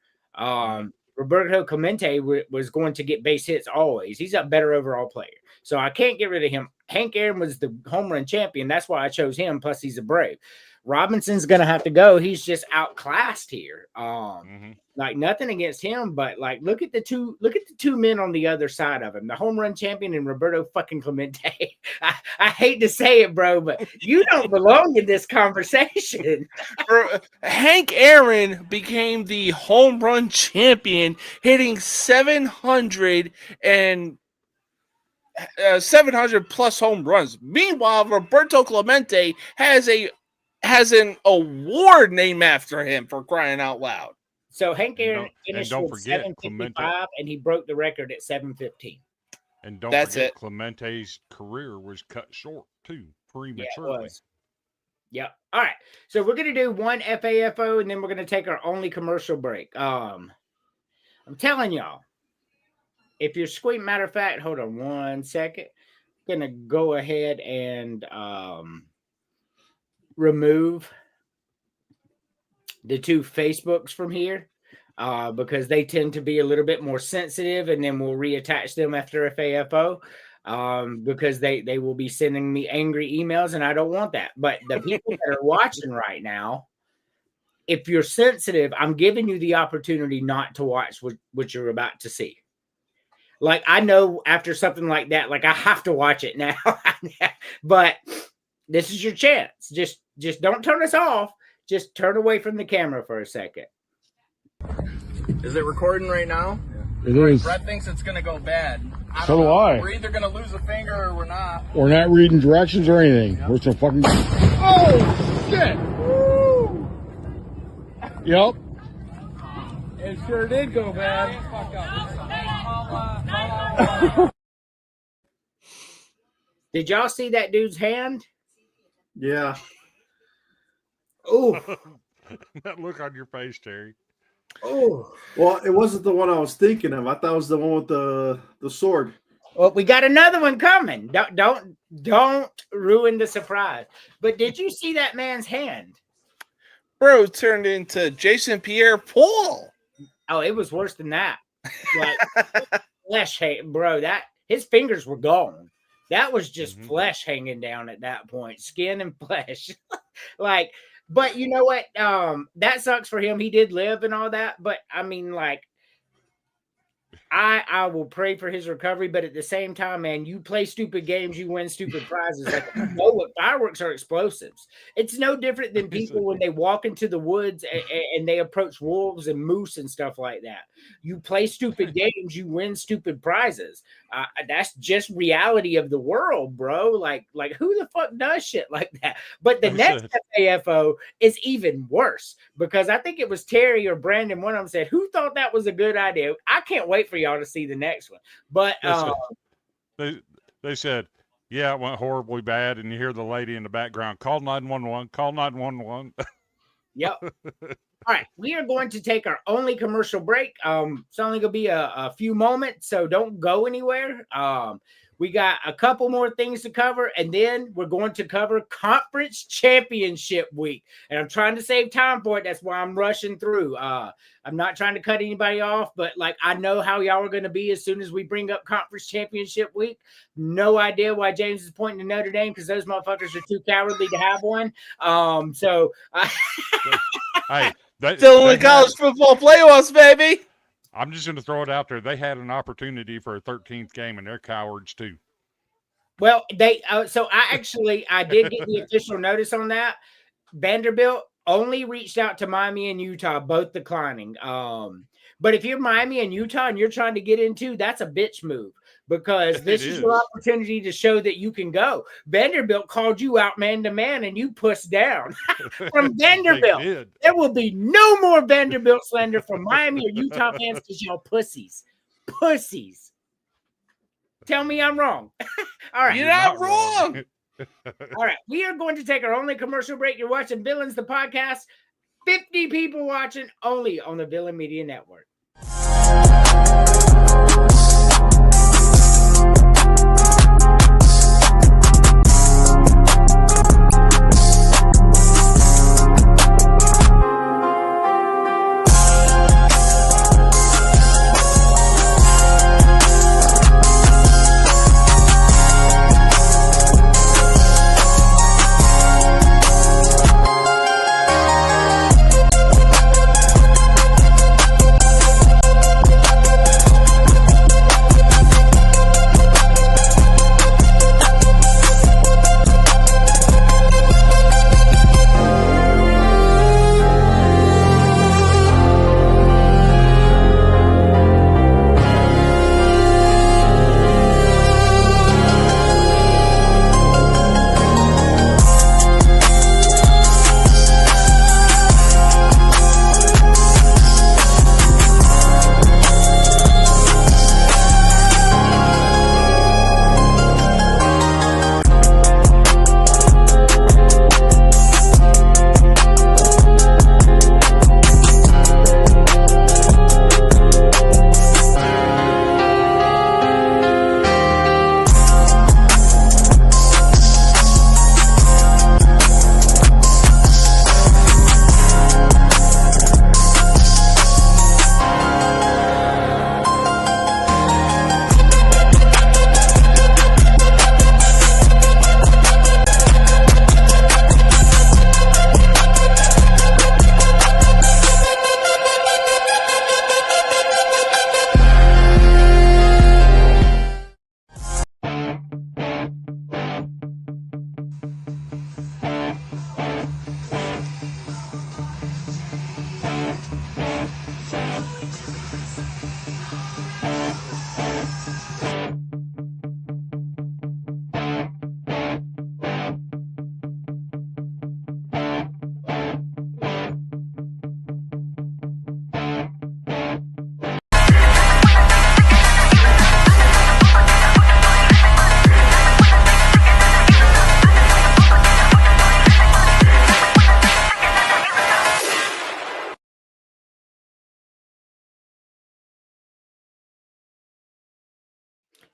Roberto Clemente was going to get base hits always. He's a better overall player. So I can't get rid of him. Hank Aaron was the home run champion. That's why I chose him. Plus, he's a Brave. Robinson's going to have to go. He's just outclassed here. Like, nothing against him, but like, look at the two men on the other side of him, the home run champion and Roberto fucking Clemente. I hate to say it, bro, but you don't belong in this conversation. Hank Aaron became the home run champion, hitting 700 plus home runs. Meanwhile, Roberto Clemente has an award named after him, for crying out loud. So Hank Aaron finished with 755, and he broke the record at 715. And don't forget, Clemente's career was cut short too, prematurely. Yeah. All right. So we're gonna do one FAFO, and then we're gonna take our only commercial break. I'm telling y'all, if you're squeaking, matter of fact, hold on 1 second. I'm gonna go ahead and remove the 2 Facebooks from here because they tend to be a little bit more sensitive, and then we'll reattach them after FAFO. because they will be sending me angry emails, and I don't want that. But the people that are watching right now, if you're sensitive, I'm giving you the opportunity not to watch what you're about to see. Like, I know after something like that, like I have to watch it now, but this is your chance. Just don't turn us off. Just turn away from the camera for a second. Is it recording right now? It is. Brett thinks it's going to go bad. So do I. We're either going to lose a finger or we're not. We're not reading directions or anything. We're some fucking. Oh, shit! Woo! Yep. It sure did go bad. Did y'all see that dude's hand? Yeah. Oh, That look on your face, Terry. oh. Well, it wasn't the one I was thinking of. I thought it was the one with the sword. Well, we got another one coming. Don't ruin the surprise. But did you see that man's hand? Bro turned into Jason Pierre-Paul. Oh, it was worse than that. Like flesh, bro. That his fingers were gone. That was just flesh hanging down at that point, skin and flesh. Like, but you know what? That sucks for him. He did live and all that, but I mean, like, I will pray for his recovery, but at the same time, man, you play stupid games, you win stupid prizes. Like, you know what? Fireworks are explosives. It's no different than people when they walk into the woods and they approach wolves and moose and stuff like that. You play stupid games, you win stupid prizes. That's just reality of the world, bro. Like who the fuck does shit like that? But the next FAFO is even worse because I think it was Terry or Brandon. One of them said, "Who thought that was a good idea?" I can't wait for y'all to see the next one. But they said, yeah, it went horribly bad, and you hear the lady in the background, call 911, call 911. Yep. All right, we are going to take our only commercial break. It's only going to be a few moments, so don't go anywhere. We got a couple more things to cover, and then we're going to cover Conference Championship Week. And I'm trying to save time for it. That's why I'm rushing through. I'm not trying to cut anybody off, but like I know how y'all are going to be as soon as we bring up Conference Championship Week. No idea why James is pointing to Notre Dame because those motherfuckers are too cowardly to have one. Hey, Still in the college football playoffs, baby. I'm just going to throw it out there. They had an opportunity for a 13th game, and they're cowards too. Well, so I did get the official notice on that. Vanderbilt only reached out to Miami and Utah, both declining. But if you're Miami and Utah and you're trying to get into, that's a bitch move because this is your opportunity to show that you can go. Vanderbilt called you out man to man and you pushed down from Vanderbilt. There will be no more Vanderbilt slander from Miami or Utah fans because y'all pussies. Pussies. Tell me I'm wrong. All right. You're not wrong. All right. We are going to take our only commercial break. You're watching Villains, the podcast. 50 people watching only on the Villain Media Network.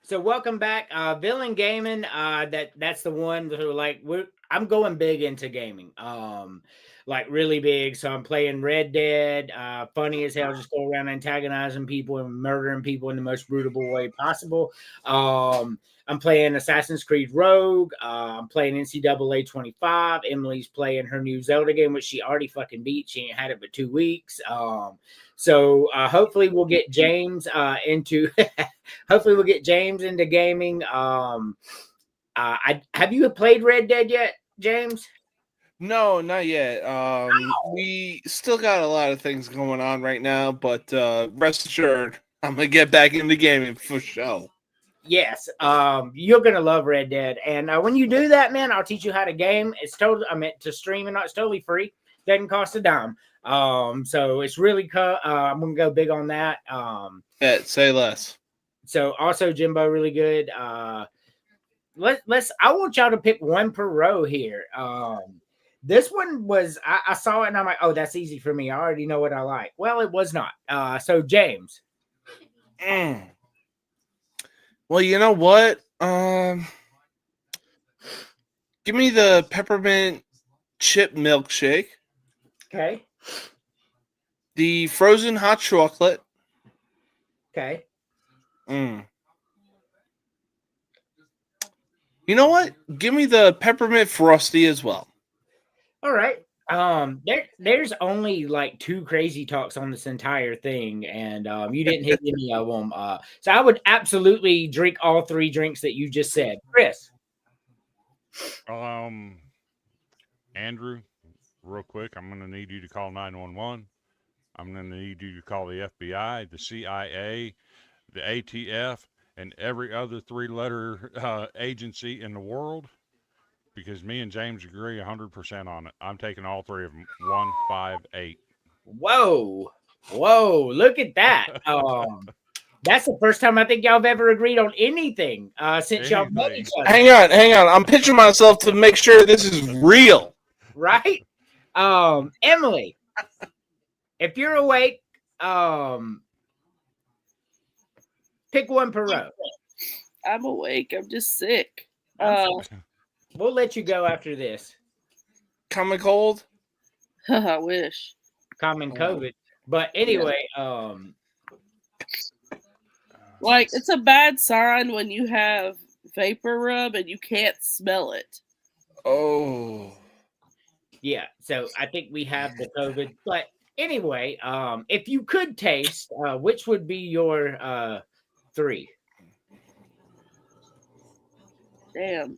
So welcome back, Villain Gaming. That's the one who I'm going big into gaming, like really big. So I'm playing Red Dead, funny as hell, just go around antagonizing people and murdering people in the most brutal way possible. I'm playing Assassin's Creed Rogue. I'm playing NCAA 25. Emily's playing her new Zelda game, which she already fucking beat. She ain't had it for 2 weeks. So hopefully we'll get James into. Hopefully we'll get James into gaming. Have you played Red Dead yet, James? No, not yet. We still got a lot of things going on right now, but rest assured, I'm gonna get back into gaming for sure. Yes, you're gonna love Red Dead, and when you do that, man, I'll teach you how to game. It's totally, I meant to stream, and it's totally free. Doesn't cost a dime. So it's really I'm gonna go big on that. Say less. So also Jimbo, really good. Let's. I want y'all to pick one per row here. This one was I saw it and I'm like, oh, that's easy for me. I already know what I like. Well, it was not. So James. Well, you know what? Give me the peppermint chip milkshake. Okay. The frozen hot chocolate. Okay. You know what? Give me the peppermint frosty as well. All right. There's only like 2 crazy talks on this entire thing, and you didn't hit any of them. So I would absolutely drink all 3 drinks that you just said. Chris. Andrew, real quick, I'm going to need you to call 911. I'm going to need you to call the FBI, the CIA, the ATF, and every other 3-letter agency in the world, because me and James agree 100% on it. I'm taking all 3 of them. 1, 5, 8. Whoa, look at that. That's the first time I think y'all have ever agreed on anything since y'all met each other. Hang on. I'm pitching myself to make sure this is real. Right? Emily, if you're awake, pick one per row. I'm awake. I'm just sick. We'll let you go after this. Common cold? I wish. Common COVID. But anyway, like, it's a bad sign when you have vapor rub and you can't smell it. Oh. Yeah, so I think we have the COVID. But anyway, if you could taste, which would be your 3? Damn.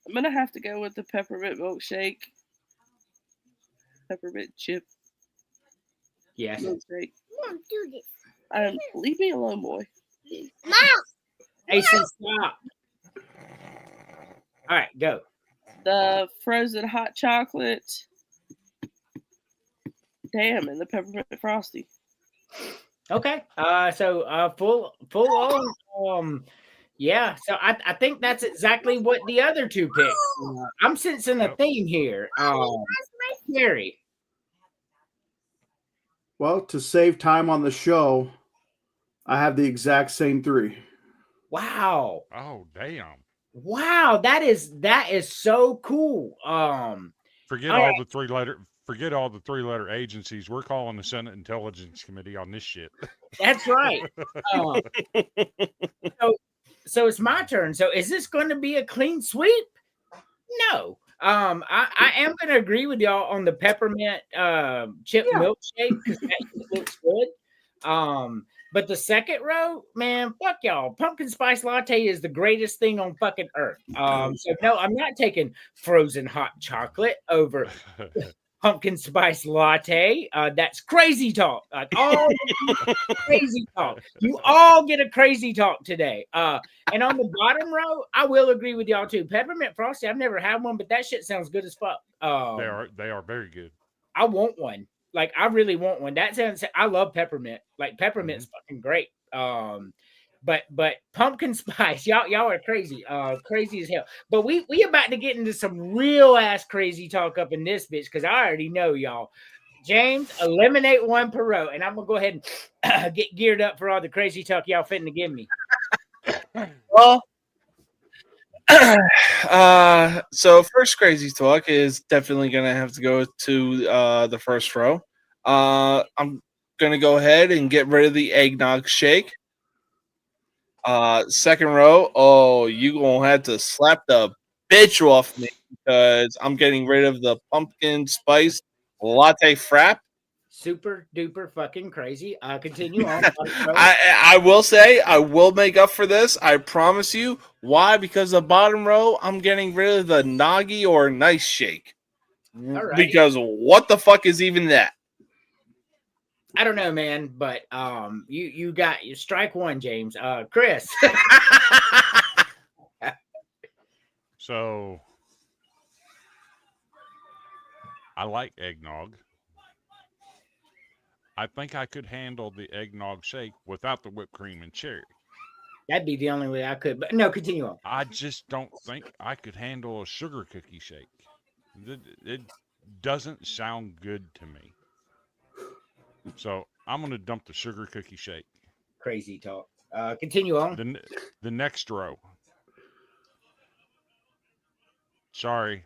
I'm going to have to go with the peppermint milkshake. Peppermint chip. Yes. Milkshake. Mom, do this. Leave me alone, boy. Mom! Hey, so stop. All right, go. The frozen hot chocolate. Damn, and the peppermint frosty. Okay. So full on. Yeah. So I think that's exactly what the other 2 picked. I'm sensing a theme here. Gary. Well, to save time on the show, I have the exact same 3. Wow. Oh, damn. Wow, that is so cool. Forget all the 3-letter agencies. We're calling the Senate Intelligence Committee on this shit. That's right. So it's my turn. So is this going to be a clean sweep? No. I am going to agree with y'all on the peppermint chip milkshake because that looks good. But the second row, man, fuck y'all. Pumpkin spice latte is the greatest thing on fucking earth. So no, I'm not taking frozen hot chocolate over pumpkin spice latte. That's crazy talk. All crazy talk. You all get a crazy talk today. And on the bottom row, I will agree with y'all too. Peppermint frosty. I've never had one, but that shit sounds good as fuck. They are very good. I want one. Like, I really want one. That sounds. I love peppermint. Like, peppermint's fucking great. But pumpkin spice, y'all are crazy. Crazy as hell. But we about to get into some real ass crazy talk up in this bitch because I already know y'all. James, eliminate one per row, and I'm gonna go ahead and get geared up for all the crazy talk y'all fitting to give me. Well, so first crazy talk is definitely gonna have to go to the first row. I'm gonna go ahead and get rid of the eggnog shake. Second row, oh, you gonna have to slap the bitch off me because I'm getting rid of the pumpkin spice latte frap. Super duper fucking crazy. Continue on. I will say I will make up for this. I promise you. Why? Because the bottom row, I'm getting rid of the noggy or nice shake. All right. Because what the fuck is even that? I don't know, man, but you got your strike one, James. Chris. So I like eggnog. I think I could handle the eggnog shake without the whipped cream and cherry. That'd be the only way I could. But no, continue on. I just don't think I could handle a sugar cookie shake. It doesn't sound good to me. So I'm going to dump the sugar cookie shake. Crazy talk. Continue on. The next row. Sorry,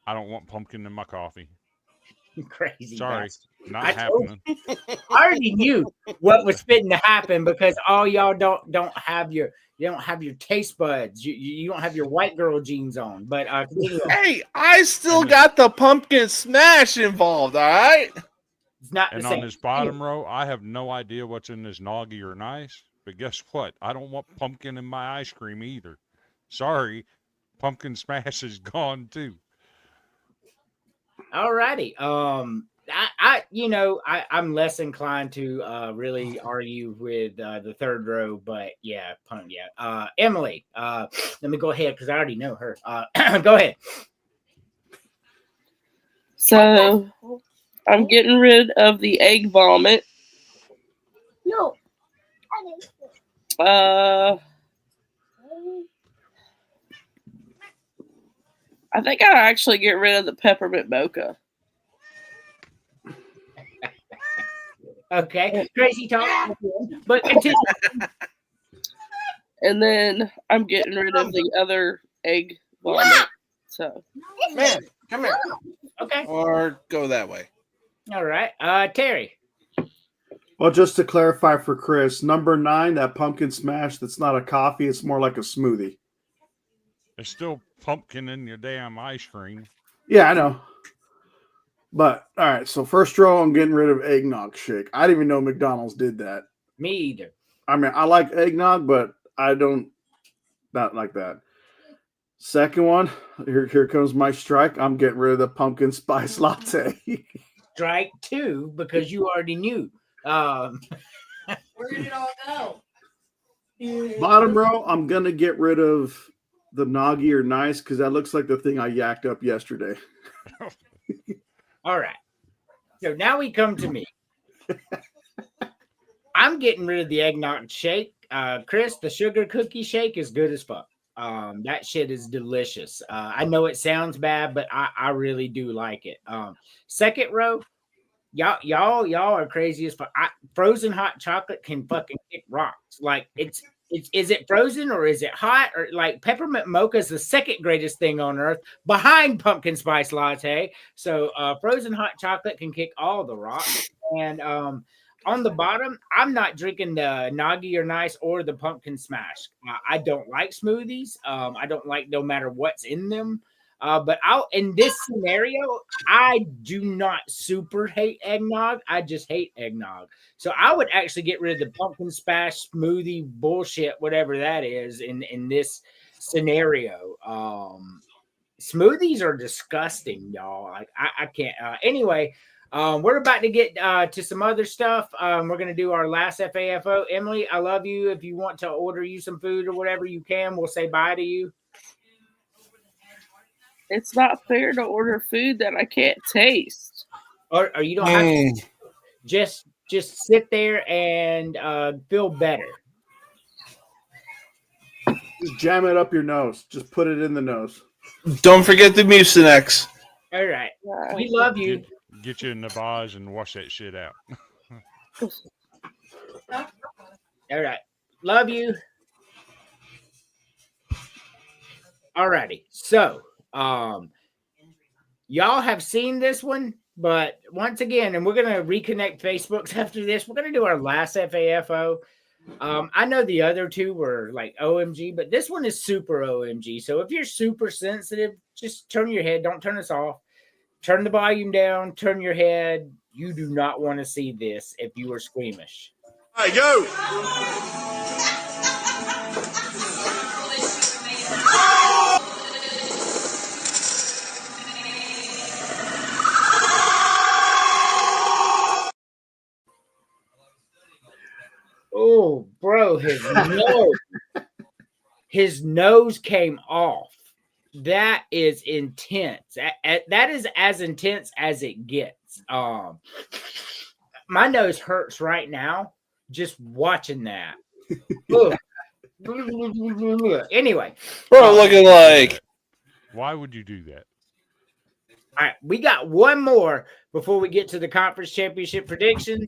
I don't want pumpkin in my coffee. Crazy. Sorry, bastard. not happening. I already knew what was fitting to happen because all y'all don't have your taste buds. You don't have your white girl jeans on. But continue on. Hey, I still got the pumpkin smash involved. All right. It's not And the on same. this bottom row, I have no idea what's in this noggy or nice. But guess what? I don't want pumpkin in my ice cream either. Sorry, pumpkin smash is gone too. All righty. I'm less inclined to really argue with the third row, but yeah, Emily, let me go ahead because I already know her. Go ahead. So I'm getting rid of the egg vomit. No. I think I'll actually get rid of the peppermint mocha. Okay, crazy talk, but continue. And then I'm getting rid of the other egg vomit. So, Man, come here. Okay, Or go that way. all right. Terry. Well, just to clarify for Chris, number 9, that pumpkin smash, that's not a coffee, it's more like a smoothie. There's still pumpkin in your damn ice cream. Yeah, I know. But all right, so first row, I'm getting rid of eggnog shake. I didn't even know McDonald's did that. Me either. I mean, I like eggnog, but I don't not like that. Second one, here comes my strike. I'm getting rid of the pumpkin spice latte. Strike 2 because you already knew. Where did it all go? Bottom row, I'm gonna get rid of the noggy or nice because that looks like the thing I yacked up yesterday. All right. So now we come to me. I'm getting rid of the eggnog shake. Chris, the sugar cookie shake is good as fuck. That shit is delicious. I know it sounds bad, but I really do like it. Second row, y'all are crazy as fuck. Frozen hot chocolate can fucking kick rocks. Like is it frozen or is it hot? Or like peppermint mocha is the second greatest thing on earth behind pumpkin spice latte. So frozen hot chocolate can kick all the rocks. And on the bottom, I'm not drinking the noggy or nice or the pumpkin smash. I don't like smoothies. I don't like no matter what's in them. But in this scenario, I do not super hate eggnog. I just hate eggnog. So I would actually get rid of the pumpkin smash smoothie bullshit, whatever that is, in this scenario. Smoothies are disgusting, y'all. Like I can't. Anyway, we're about to get to some other stuff. We're gonna do our last FAFO. Emily, I love you. If you want to order you some food or whatever, you can. We'll say bye to you. it's not fair to order food that I can't taste. Or you don't have to just sit there and feel better. Just jam it up your nose. Just put it in the nose. Don't forget the Mucinex. All right. We love you. Get you a Navaz and wash that shit out. All right. Love you. Alrighty. So, y'all have seen this one, but once again, and we're gonna reconnect Facebooks after this. We're gonna do our last FAFO. I know the other two were like OMG, but this one is super OMG. So if you're super sensitive, just turn your head. Don't turn us off. Turn the volume down. Turn your head. You do not want to see this if you are squeamish. Hey, go! Oh, bro, his nose came off. That is intense. That is as intense as it gets. My nose hurts right now just watching that. Anyway, Bro, looking like. Why would you do that? All right, we got one more before we get to the conference championship predictions.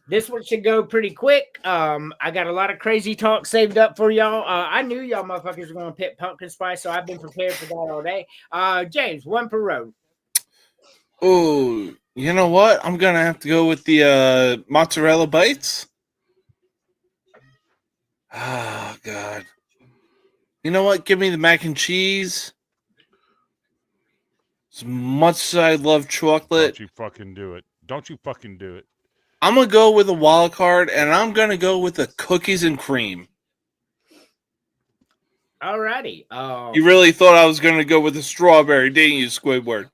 This one should go pretty quick. I got a lot of crazy talk saved up for y'all. I knew y'all motherfuckers were going to pick pumpkin spice, so I've been prepared for that all day. James, one per row. Oh, you know what? I'm going to have to go with the mozzarella bites. Oh, God. You know what? Give me the mac and cheese. As much as I love chocolate. Don't you fucking do it. Don't you fucking do it. I'm going to go with a wild card, and I'm going to go with the cookies and cream. Alrighty. You really thought I was going to go with the strawberry, didn't you, Squidward?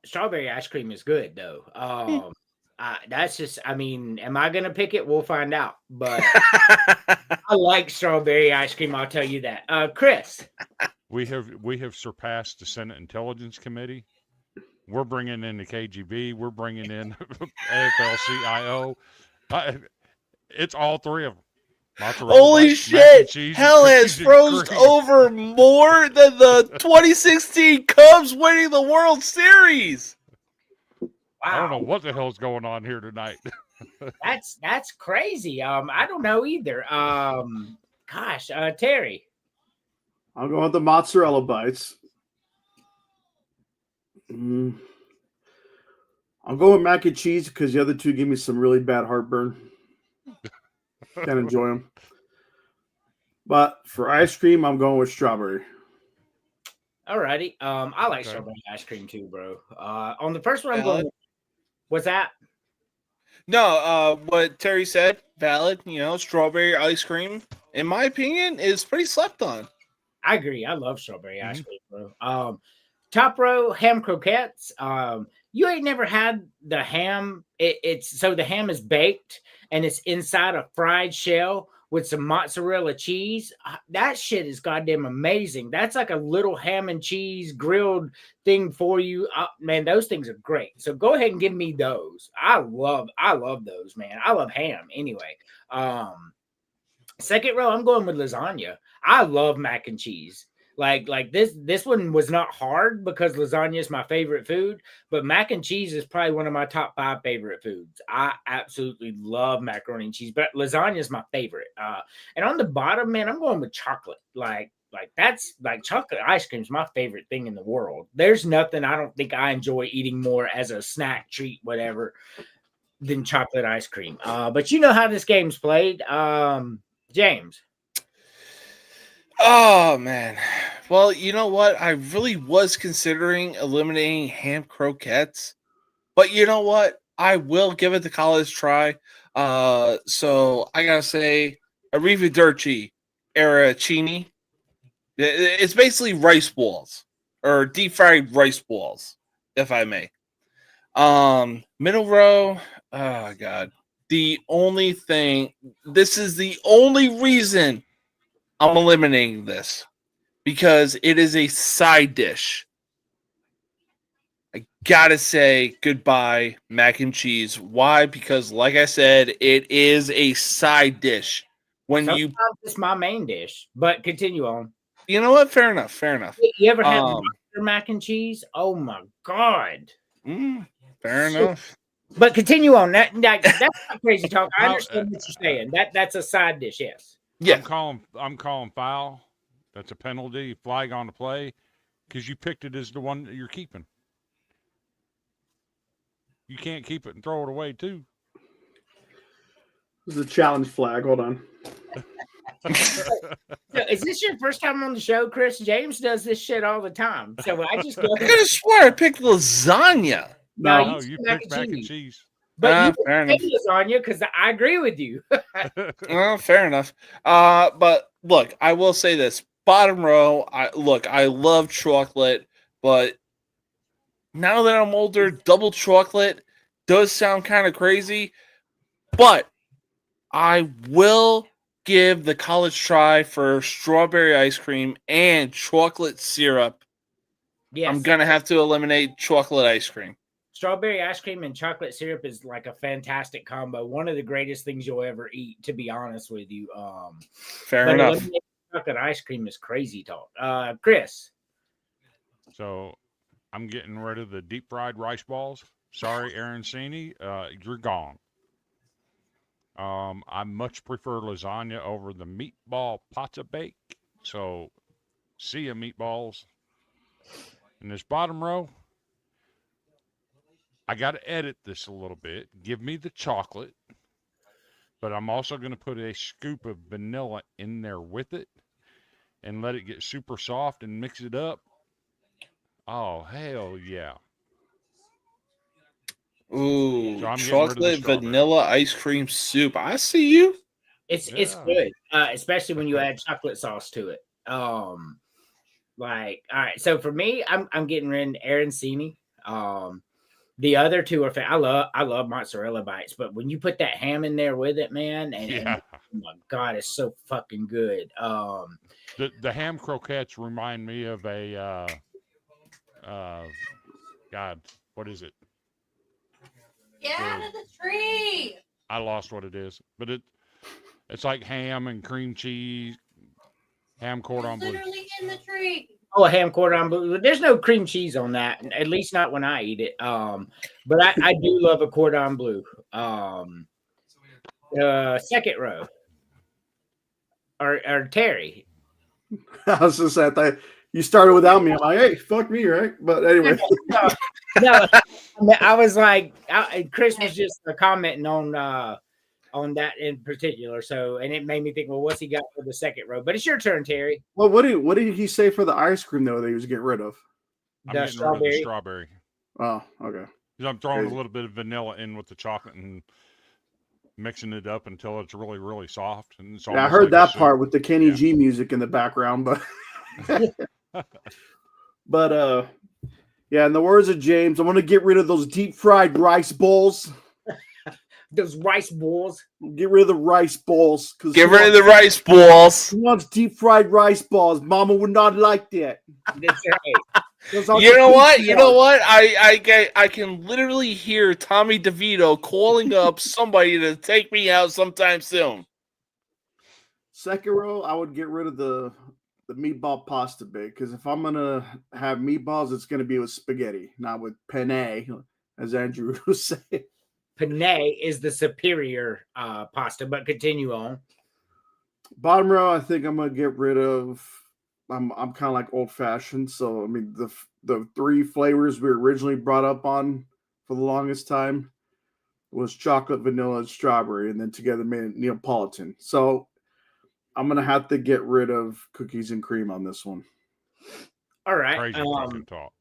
Strawberry ice cream is good, though. That's just, I mean, am I going to pick it? We'll find out. But I like strawberry ice cream, I'll tell you that. Chris. We have surpassed the Senate Intelligence Committee. We're bringing in the KGB. We're bringing in AFL-CIO. It's all three of them. Mozzarella Holy bites, shit! cheese, Hell has froze over more than the 2016 Cubs winning the World Series. Wow. I don't know what the hell's going on here tonight. That's crazy. I don't know either. Gosh, Terry. I'll go with the mozzarella bites. I'll go with mac and cheese because the other two give me some really bad heartburn. Can't enjoy them. But for ice cream, I'm going with strawberry. Alrighty. I like strawberry ice cream too, bro. On the first one, I'm going. What's that? No, what Terry said, valid. You know, strawberry ice cream, in my opinion, is pretty slept on. I agree. I love strawberry ice cream, bro. Top row ham croquettes. You ain't never had the ham. It's so the ham is baked and it's inside a fried shell with some mozzarella cheese. That shit is goddamn amazing. That's like a little ham and cheese grilled thing for you. Man, those things are great. So go ahead and give me those. I love those, man. I love ham anyway. Second row, I'm going with lasagna. I love mac and cheese. Like this one was not hard because lasagna is my favorite food, but mac and cheese is probably one of my top 5 favorite foods. I absolutely love macaroni and cheese, but lasagna is my favorite. And on the bottom, man, I'm going with chocolate. Like that's like chocolate ice cream is my favorite thing in the world. There's nothing I don't think I enjoy eating more as a snack, treat, whatever, than chocolate ice cream. But you know how this game's played. James. Oh, man. Well, you know what? I really was considering eliminating ham croquettes. But you know what? I will give it the college try. So I got to say, Arrivederci Arancini. It's basically rice balls. Or deep-fried rice balls, if I may. Middle row. Oh, God. This is the only reason I'm eliminating this because it is a side dish. I gotta say goodbye, mac and cheese. Why? Because, like I said, it is a side dish. Sometimes it's my main dish, but continue on. You know what? Fair enough. You ever had Monster mac and cheese. Oh my god! Fair So- enough. But continue on. That's not crazy talk. I How- understand what you're saying. That's a side dish. Yes. Yeah. I'm calling foul. That's a penalty. Flag on the play because you picked it as the one that you're keeping. You can't keep it and throw it away too. This is a challenge flag. Hold on. So is this your first time on the show, Chris? James does this shit all the time. So I just go. I could have swore I picked lasagna. No, No, you picked mac and cheese. But fair you picked lasagna because I agree with you. Well, fair enough. But look, I will say this: bottom row. I love chocolate, but now that I'm older, double chocolate does sound kind of crazy. But I will give the college try for strawberry ice cream and chocolate syrup. Yes. I'm gonna have to eliminate chocolate ice cream. Strawberry ice cream and chocolate syrup is like a fantastic combo. One of the greatest things you'll ever eat, to be honest with you. Fair enough. eliminating chocolate ice cream is crazy talk. Chris. So I'm getting rid of the deep fried rice balls. Sorry, Arancini, you're gone. I much prefer lasagna over the meatball pizza bake. So see ya, meatballs. In this bottom row, I got to edit this a little bit. Give me the chocolate, but I'm also going to put a scoop of vanilla in there with it and let it get super soft and mix it up. Oh, hell yeah. Ooh, So I'm getting rid of the chocolate strawberry. vanilla ice cream soup. I see you. It's Yeah. good, especially when you add chocolate sauce to it. Like, all right, so for me, I'm getting rid of arancini. The other two are I love mozzarella bites, but when you put that ham in there with it, man, and Yeah. oh my god, it's so fucking good. The ham croquettes remind me of a God, what is it? Get out of the tree. I lost what it is, but it's like ham and cream cheese, ham cordon bleu. Literally in the tree. Oh, a ham cordon bleu. There's no cream cheese on that, at least not when I eat it. But I do love a cordon bleu. Second row. Or Terry. I was just at that. You started without me. I'm like, hey, fuck me, right? But anyway. No, I was like, Chris was just commenting on that in particular. So, and it made me think, well, what's he got for the second row? But it's your turn, Terry. Well, what did he say for the ice cream though that he was getting rid of? I'm The getting rid of the strawberry. Oh, okay. 'Cause I'm throwing Crazy. a little bit of vanilla in with the chocolate and mixing it up until it's really, really soft. And it's Yeah, I almost heard like a that soup. part with the Kenny Yeah. G music in the background, but but yeah, in the words of James, I want to get rid of those deep fried rice balls. Those rice balls. Get rid of the rice balls. Get rid of the rice balls. Who wants deep fried rice balls? Mama would not like that. That's right. Those are You know what? the You know what? I can literally hear Tommy DeVito calling up somebody to take me out sometime soon. Second row, I would get rid of the meatball pasta bake because if I'm gonna have meatballs, it's gonna be with spaghetti, not with penne, as Andrew was saying. Penne is the superior pasta, but continue on. Bottom row, I think I'm gonna get rid of. I'm kind of like old fashioned, so I mean the three flavors we originally brought up on for the longest time was chocolate, vanilla, and strawberry, and then together made it Neapolitan. So I'm gonna have to get rid of cookies and cream on this one. All right. Crazy fucking talk.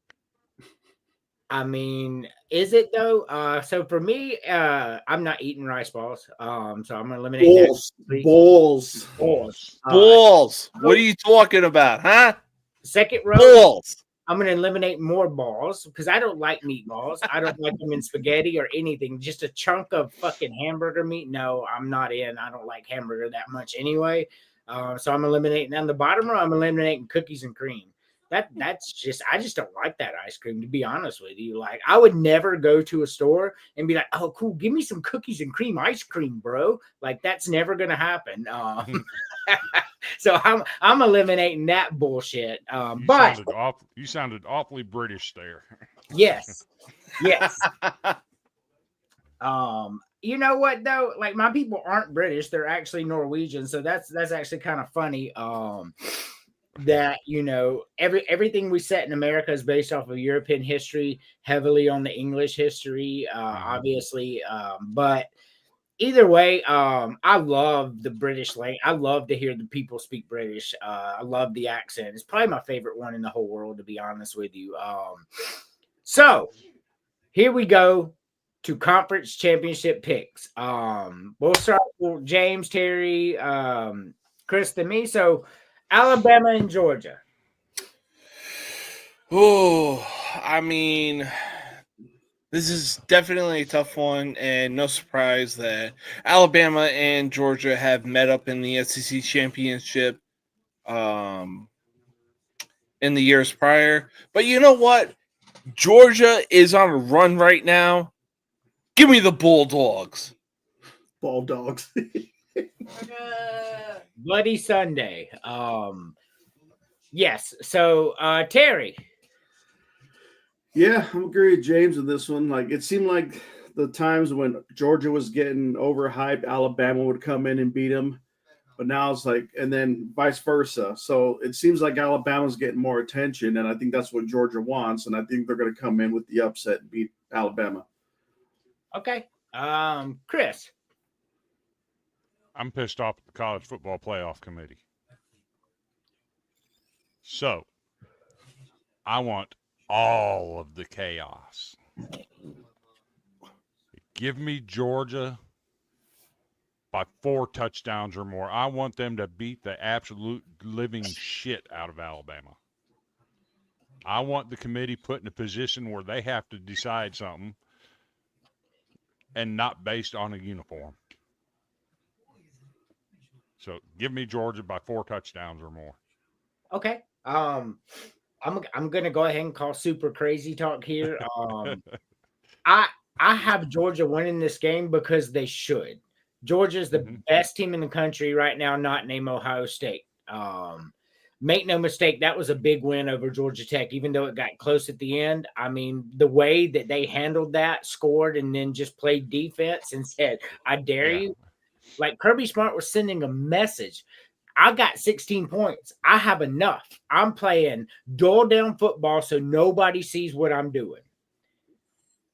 I mean, is it though? So for me, I'm not eating rice balls. So I'm gonna eliminate that. Balls. Balls. What are you talking about, huh? Second row. Balls. I'm gonna eliminate more balls because I don't like meatballs. I don't like them in spaghetti or anything. Just a chunk of fucking hamburger meat. No, I'm not in. I don't like hamburger that much anyway. So I'm eliminating on the bottom row. I'm eliminating cookies and cream. That's just I just don't like that ice cream, to be honest with you. Like I would never go to a store and be like, "Oh, cool, give me some cookies and cream ice cream, bro." Like that's never gonna happen. So I'm eliminating that bullshit. But You sounded awfully British there. yes, yes. You know what though? Like my people aren't British; they're actually Norwegian. So that's actually kind of funny. That everything we set in America is based off of European history, heavily on the English history, obviously. But either way, I love the British language. I love to hear the people speak British. I love the accent. It's probably my favorite one in the whole world, to be honest with you. So here we go to conference championship picks. We'll start with James, Terry, Chris, and me. So Alabama and Georgia. Oh, I mean, this is definitely a tough one, and no surprise that Alabama and Georgia have met up in the SEC championship in the years prior. But you know what? Georgia is on a run right now. Give me the Bulldogs. Bulldogs. Bloody Sunday. Yes. So Terry. Yeah, I'm agree with James on this one. Like it seemed like the times when Georgia was getting overhyped, Alabama would come in and beat them. But now it's like, and then vice versa. So it seems like Alabama's getting more attention, and I think that's what Georgia wants. And I think they're going to come in with the upset and beat Alabama. Okay. Chris. I'm pissed off at the College Football Playoff Committee. So I want all of the chaos. Give me Georgia by 4 touchdowns or more. I want them to beat the absolute living shit out of Alabama. I want the committee put in a position where they have to decide something and not based on a uniform. So give me Georgia by 4 touchdowns or more. Okay. I'm gonna go ahead and call super crazy talk here. I have Georgia winning this game because they should. Georgia's the best team in the country right now, not named Ohio State. Make no mistake, that was a big win over Georgia Tech, even though it got close at the end. I mean, the way that they handled that, scored, and then just played defense and said, "I dare you." Like Kirby Smart was sending a message. I got 16 points. I have enough. I'm playing dull down football so nobody sees what I'm doing.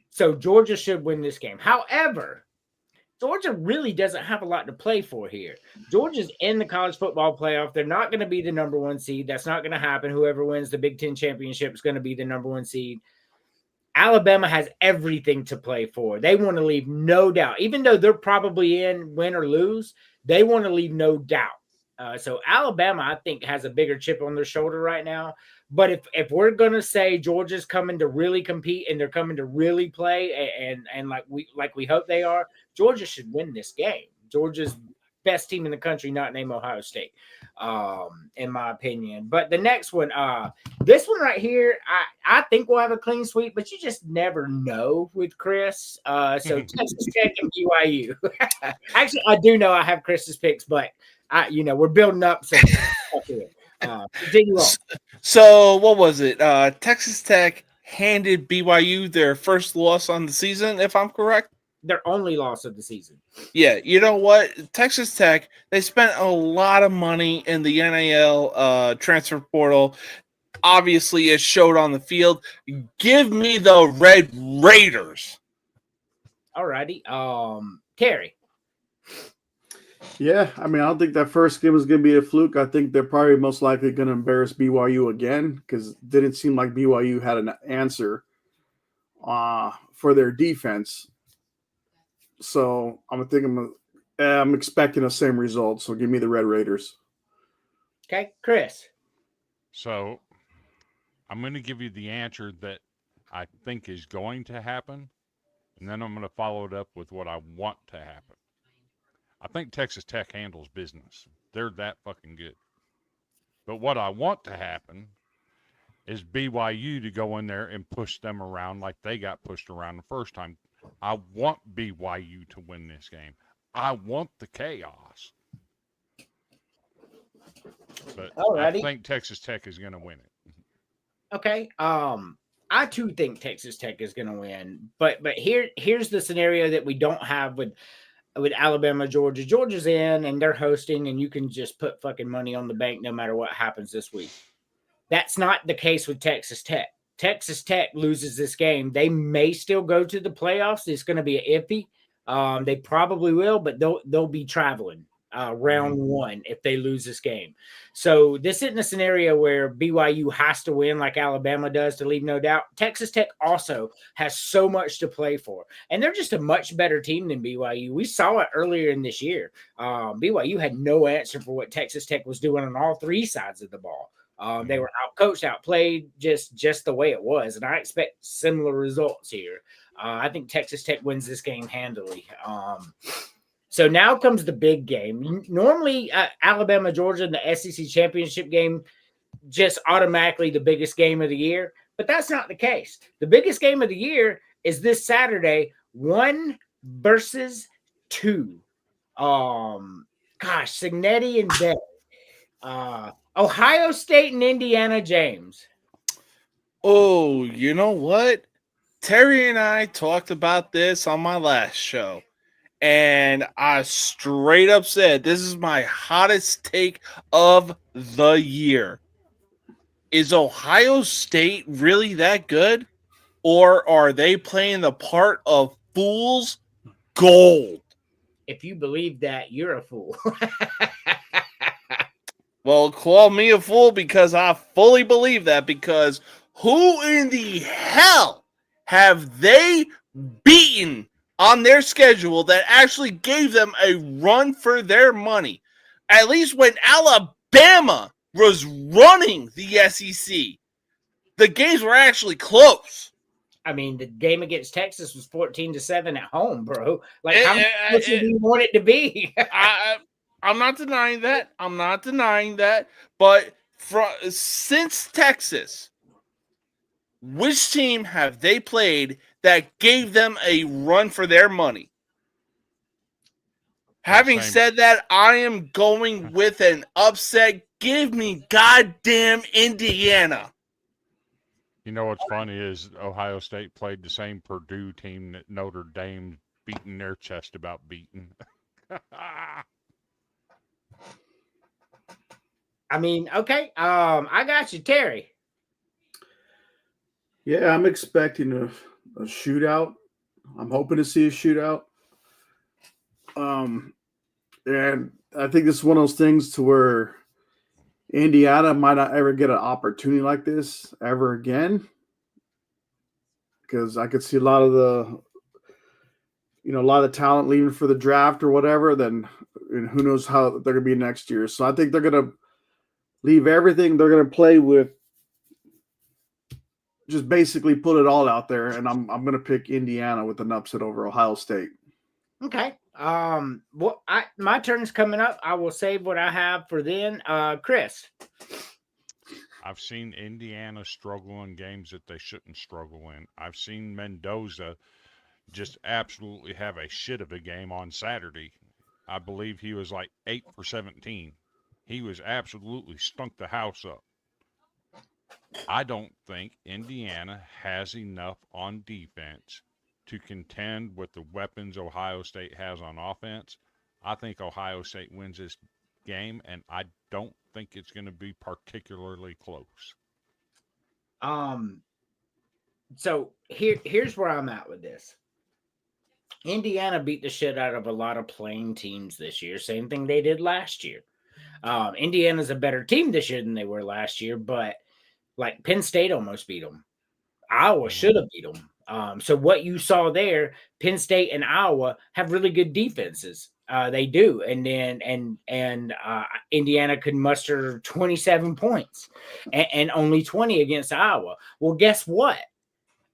So Georgia should win this game. However, Georgia really doesn't have a lot to play for here. Georgia's in the college football playoff. They're not going to be the number 1 seed. That's not going to happen. Whoever wins the Big Ten championship is going to be the number 1 seed. Alabama has everything to play for. They want to leave no doubt. Even though they're probably in win or lose, they want to leave no doubt. So Alabama, I think, has a bigger chip on their shoulder right now. But if we're gonna say Georgia's coming to really compete and they're coming to really play and like we hope they are, Georgia should win this game. Georgia's best team in the country, not named Ohio State, in my opinion. But the next one, this one right here, I think we'll have a clean sweep, but you just never know with Chris. So Texas Tech and BYU. Actually, I do know I have Chris's picks, but we're building up. So continue on. So what was it? Texas Tech handed BYU their first loss on the season, if I'm correct. Their only loss of the season. Yeah, you know what? Texas Tech, they spent a lot of money in the NIL transfer portal. Obviously, it showed on the field. Give me the Red Raiders. All righty. Terry. Yeah, I mean, I don't think that first game is going to be a fluke. I think they're probably most likely going to embarrass BYU again because it didn't seem like BYU had an answer for their defense. So I'm expecting the same result. So give me the Red Raiders. Okay, Chris. So I'm going to give you the answer that I think is going to happen, and then I'm going to follow it up with what I want to happen. I think Texas Tech handles business. They're that fucking good. But what I want to happen is BYU to go in there and push them around like they got pushed around the first time. I want BYU to win this game. I want the chaos. But Alrighty. I think Texas Tech is going to win it. Okay. I too think Texas Tech is going to win, but here's the scenario that we don't have with Alabama, Georgia. Georgia's in and they're hosting, and you can just put fucking money on the bank no matter what happens this week. That's not the case with Texas Tech. Texas Tech loses this game, they may still go to the playoffs. It's going to be iffy. They probably will, but they'll be traveling round one if they lose this game. So this isn't a scenario where BYU has to win like Alabama does to leave no doubt. Texas Tech also has so much to play for, and they're just a much better team than BYU. We saw it earlier in this year. BYU had no answer for what Texas Tech was doing on all three sides of the ball. They were outcoached, outplayed, just the way it was, and I expect similar results here. I think Texas Tech wins this game handily. So now comes the big game. Normally, Alabama, Georgia, and the SEC championship game, just automatically the biggest game of the year. But that's not the case. The biggest game of the year is this Saturday, 1 versus 2. Signetti and Betty. Ohio State and Indiana, James. Oh, you know what? Terry and I talked about this on my last show. And I straight up said, this is my hottest take of the year. Is Ohio State really that good? Or are they playing the part of fool's gold? If you believe that, you're a fool. Well, call me a fool because I fully believe that, because who in the hell have they beaten on their schedule that actually gave them a run for their money? At least when Alabama was running the SEC, the games were actually close. I mean, the game against Texas was 14-7 at home, bro. Like, how much do you want it to be? I'm not denying that. But since Texas, which team have they played that gave them a run for their money? Having said that, I am going with an upset. Give me goddamn Indiana. You know what's funny is Ohio State played the same Purdue team that Notre Dame beating their chest about beating. I mean, okay. I got you, Terry. Yeah, I'm expecting a shootout. I'm hoping to see a shootout. And I think this is one of those things to where Indiana might not ever get an opportunity like this ever again. Because I could see a lot of the talent leaving for the draft or whatever. Then who knows how they're going to be next year. So I think they're going to leave everything. They're going to play with, just basically put it all out there, and I'm going to pick Indiana with an upset over Ohio State. Okay. My turn's coming up. I will save what I have for then. Chris. I've seen Indiana struggle in games that they shouldn't struggle in. I've seen Mendoza just absolutely have a shit of a game on Saturday. I believe he was like 8 for 17. He was absolutely stunk the house up. I don't think Indiana has enough on defense to contend with the weapons Ohio State has on offense. I think Ohio State wins this game, and I don't think it's going to be particularly close. So here's where I'm at with this. Indiana beat the shit out of a lot of playing teams this year. Same thing they did last year. Indiana's a better team this year than they were last year, but like Penn State almost beat them. Iowa should have beat them. So what you saw there, Penn State and Iowa have really good defenses. They do. And then Indiana could muster 27 points and only 20 against Iowa. Well, guess what?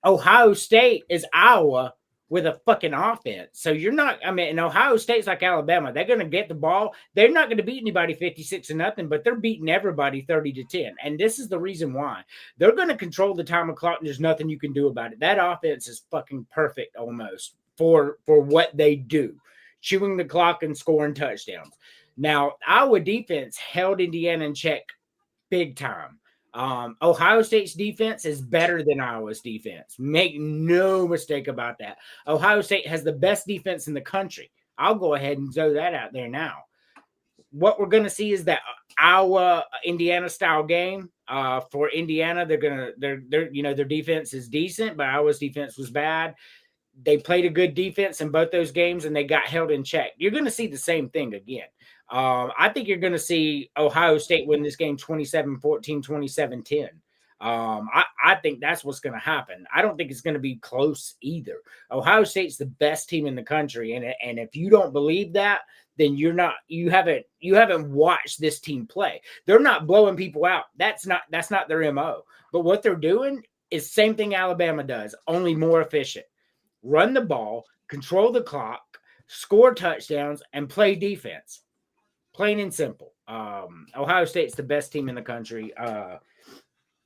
Ohio State is Iowa with a fucking offense. So you're not, I mean, in Ohio State's like Alabama. They're going to get the ball. They're not going to beat anybody 56-0, but they're beating everybody 30-10. And this is the reason why. They're going to control the time of clock, and there's nothing you can do about it. That offense is fucking perfect almost for what they do, chewing the clock and scoring touchdowns. Now, our defense held Indiana in check big time. Ohio State's defense is better than Iowa's defense. Make no mistake about that. Ohio State has the best defense in the country. I'll go ahead and throw that out there now. What we're going to see is that Iowa Indiana style game. For Indiana, their defense is decent, but Iowa's defense was bad. They played a good defense in both those games, and they got held in check. You're going to see the same thing again. I think you're going to see Ohio State win this game 27-14, 27-10. I think that's what's going to happen. I don't think it's going to be close either. Ohio State's the best team in the country, and if you don't believe that, then you haven't watched this team play. They're not blowing people out. That's not their MO. But what they're doing is the same thing Alabama does, only more efficient. Run the ball, control the clock, score touchdowns, and play defense. Plain and simple. Ohio State's the best team in the country.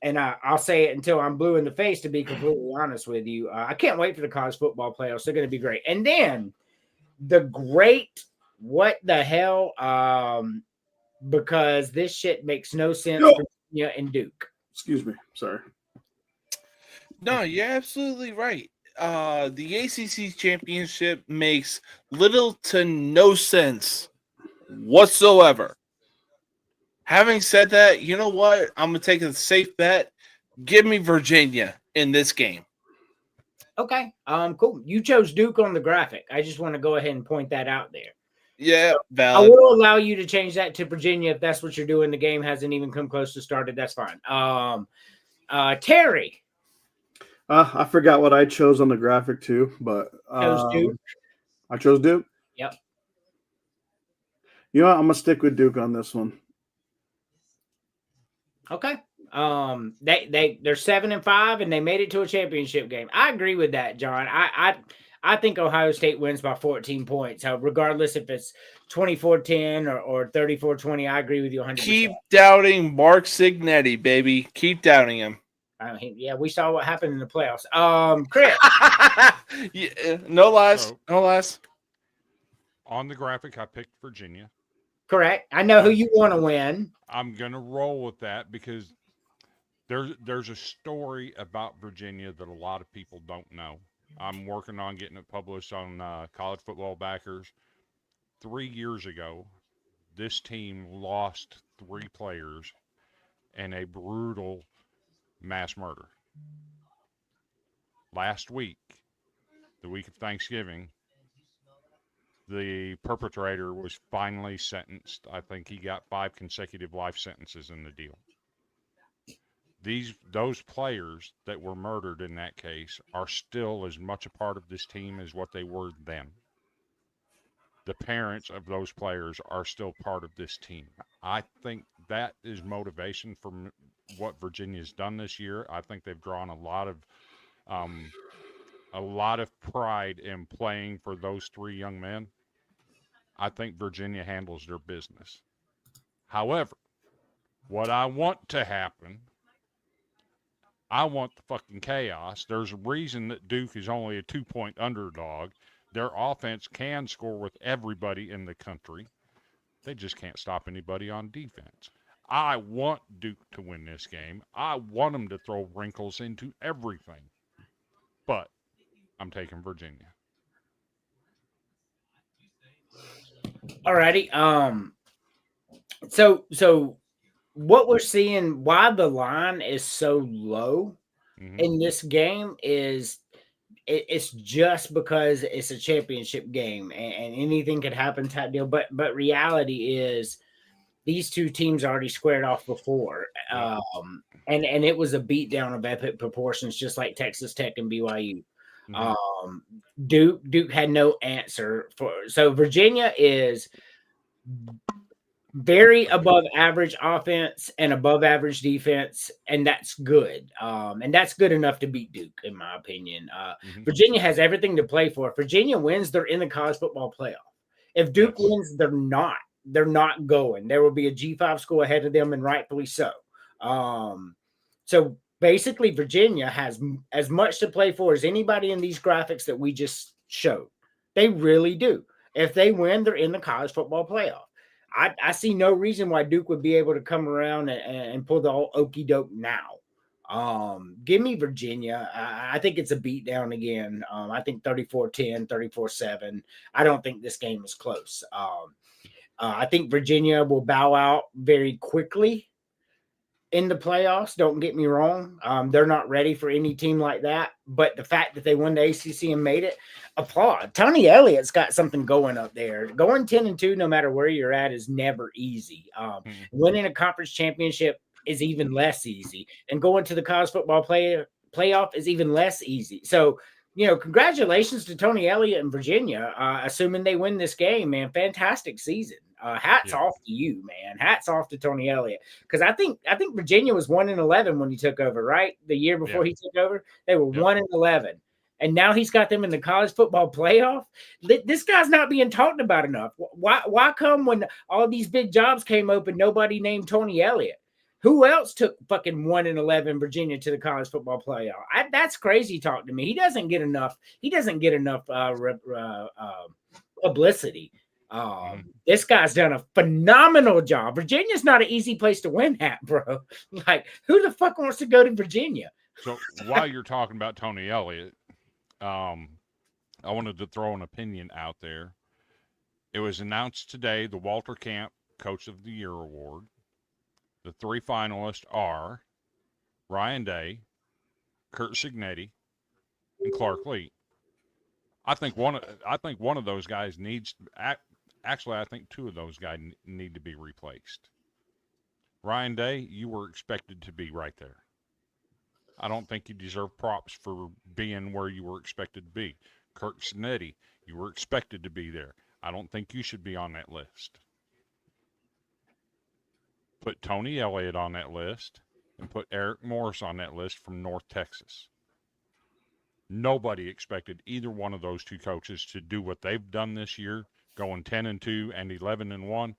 And I'll say it until I'm blue in the face, to be completely honest with you. I can't wait for the college football playoffs. They're going to be great. And then the great what the hell, because this shit makes no sense for Virginia and Duke. Excuse me. Sorry. No, you're absolutely right. The ACC championship makes little to no sense whatsoever. Having said that, you know what? I'm going to take a safe bet. Give me Virginia in this game. Okay. Cool. You chose Duke on the graphic. I just want to go ahead and point that out there. Yeah, valid. I will allow you to change that to Virginia if that's what you're doing. The game hasn't even come close to started. That's fine. Terry. I forgot what I chose on the graphic too, but Chose Duke. I chose Duke. Yep. You know what? I'm gonna stick with Duke on this one. Okay. They're 7-5 and they made it to a championship game. I agree with that, John. I think Ohio State wins by 14 points. Regardless if it's 24-10 or 34-20, I agree with you 100%. Keep doubting Mark Signetti, baby. Keep doubting him. Yeah, we saw what happened in the playoffs. Chris. Yeah, no lies. No lies. On the graphic, I picked Virginia. Correct. I know who you want to win. I'm going to roll with that because there's a story about Virginia that a lot of people don't know. I'm working on getting it published on College Football Backers. 3 years ago, this team lost 3 players in a brutal mass murder. Last week, the week of Thanksgiving, the perpetrator was finally sentenced. I think he got 5 consecutive life sentences in the deal. Those players that were murdered in that case are still as much a part of this team as what they were then. The parents of those players are still part of this team. I think that is motivation for what Virginia's done this year. I think they've drawn a lot of pride in playing for those 3 young men. I think Virginia handles their business. However, what I want to happen, I want the fucking chaos. There's a reason that Duke is only a 2-point underdog. Their offense can score with everybody in the country. They just can't stop anybody on defense. I want Duke to win this game. I want them to throw wrinkles into everything. But I'm taking Virginia. Alrighty. So what we're seeing, why the line is so low in this game is it's just because it's a championship game and anything could happen type deal. But reality is these 2 teams already squared off before. And it was a beatdown of epic proportions, just like Texas Tech and BYU. Duke had no answer for. So Virginia is very above average offense and above average defense, and that's good. And that's good enough to beat Duke, in my opinion. Virginia has everything to play for. If Virginia wins, they're in the college football playoff. If Duke wins, they're not. They're not going. There will be a G5 school ahead of them, and rightfully so. So basically, Virginia has as much to play for as anybody in these graphics that we just showed. They really do. If they win, they're in the college football playoff. I see no reason why Duke would be able to come around and pull the whole okey doke now. Give me Virginia. I think it's a beatdown again. I think 34-10, 34-7. I don't think this game is close. I think Virginia will bow out very quickly in the playoffs. Don't get me wrong. They're not ready for any team like that. But the fact that they won the ACC and made it, applaud. Tony Elliott's got something going up there. Going 10-2, no matter where you're at, is never easy. Winning a conference championship is even less easy. And going to the college football playoff is even less easy. So, congratulations to Tony Elliott and Virginia, assuming they win this game, man. Fantastic season. Hats off to you, man. Hats off to Tony Elliott. Because I think Virginia was 1-11 when he took over, right? The year before he took over, they were 1-11. And now he's got them in the college football playoff. This guy's not being talked about enough. Why come when all these big jobs came open, nobody named Tony Elliott? Who else took fucking 1-11 Virginia to the college football playoff? That's crazy talk to me. He doesn't get enough. Publicity. This guy's done a phenomenal job. Virginia's not an easy place to win at, bro. Like, who the fuck wants to go to Virginia? So while you're talking about Tony Elliott, I wanted to throw an opinion out there. It was announced today the Walter Camp Coach of the Year Award. The 3 finalists are Ryan Day, Kurt Cignetti, and Clark Lee. I think one of those guys needs. Actually, I think 2 of those guys need to be replaced. Ryan Day, you were expected to be right there. I don't think you deserve props for being where you were expected to be. Kurt Cignetti, you were expected to be there. I don't think you should be on that list. Put Tony Elliott on that list and put Eric Morris on that list from North Texas. Nobody expected either one of those 2 coaches to do what they've done this year, going 10-2 and 11-1.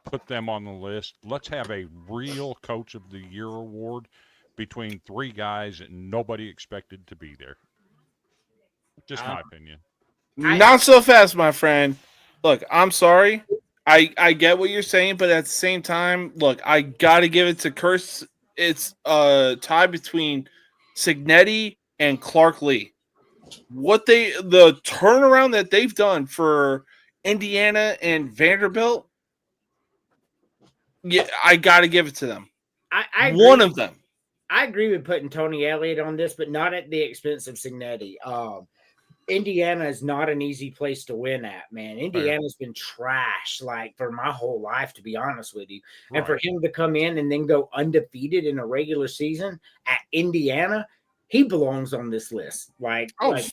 Put them on the list. Let's have a real Coach of the Year award between 3 guys that nobody expected to be there. Just my opinion. Not so fast, my friend. Look, I'm sorry. I get what you're saying, but at the same time, look, I got to give it to Kurt. It's a tie between Cignetti and Clark Lee. The turnaround that they've done for Indiana and Vanderbilt, yeah, I got to give it to them. I One of them. I agree with putting Tony Elliott on this, but not at the expense of Cignetti. Indiana is not an easy place to win at, man. Indiana's been trash, like, for my whole life, to be honest with you. Right. And for him to come in and then go undefeated in a regular season at Indiana, he belongs on this list. That's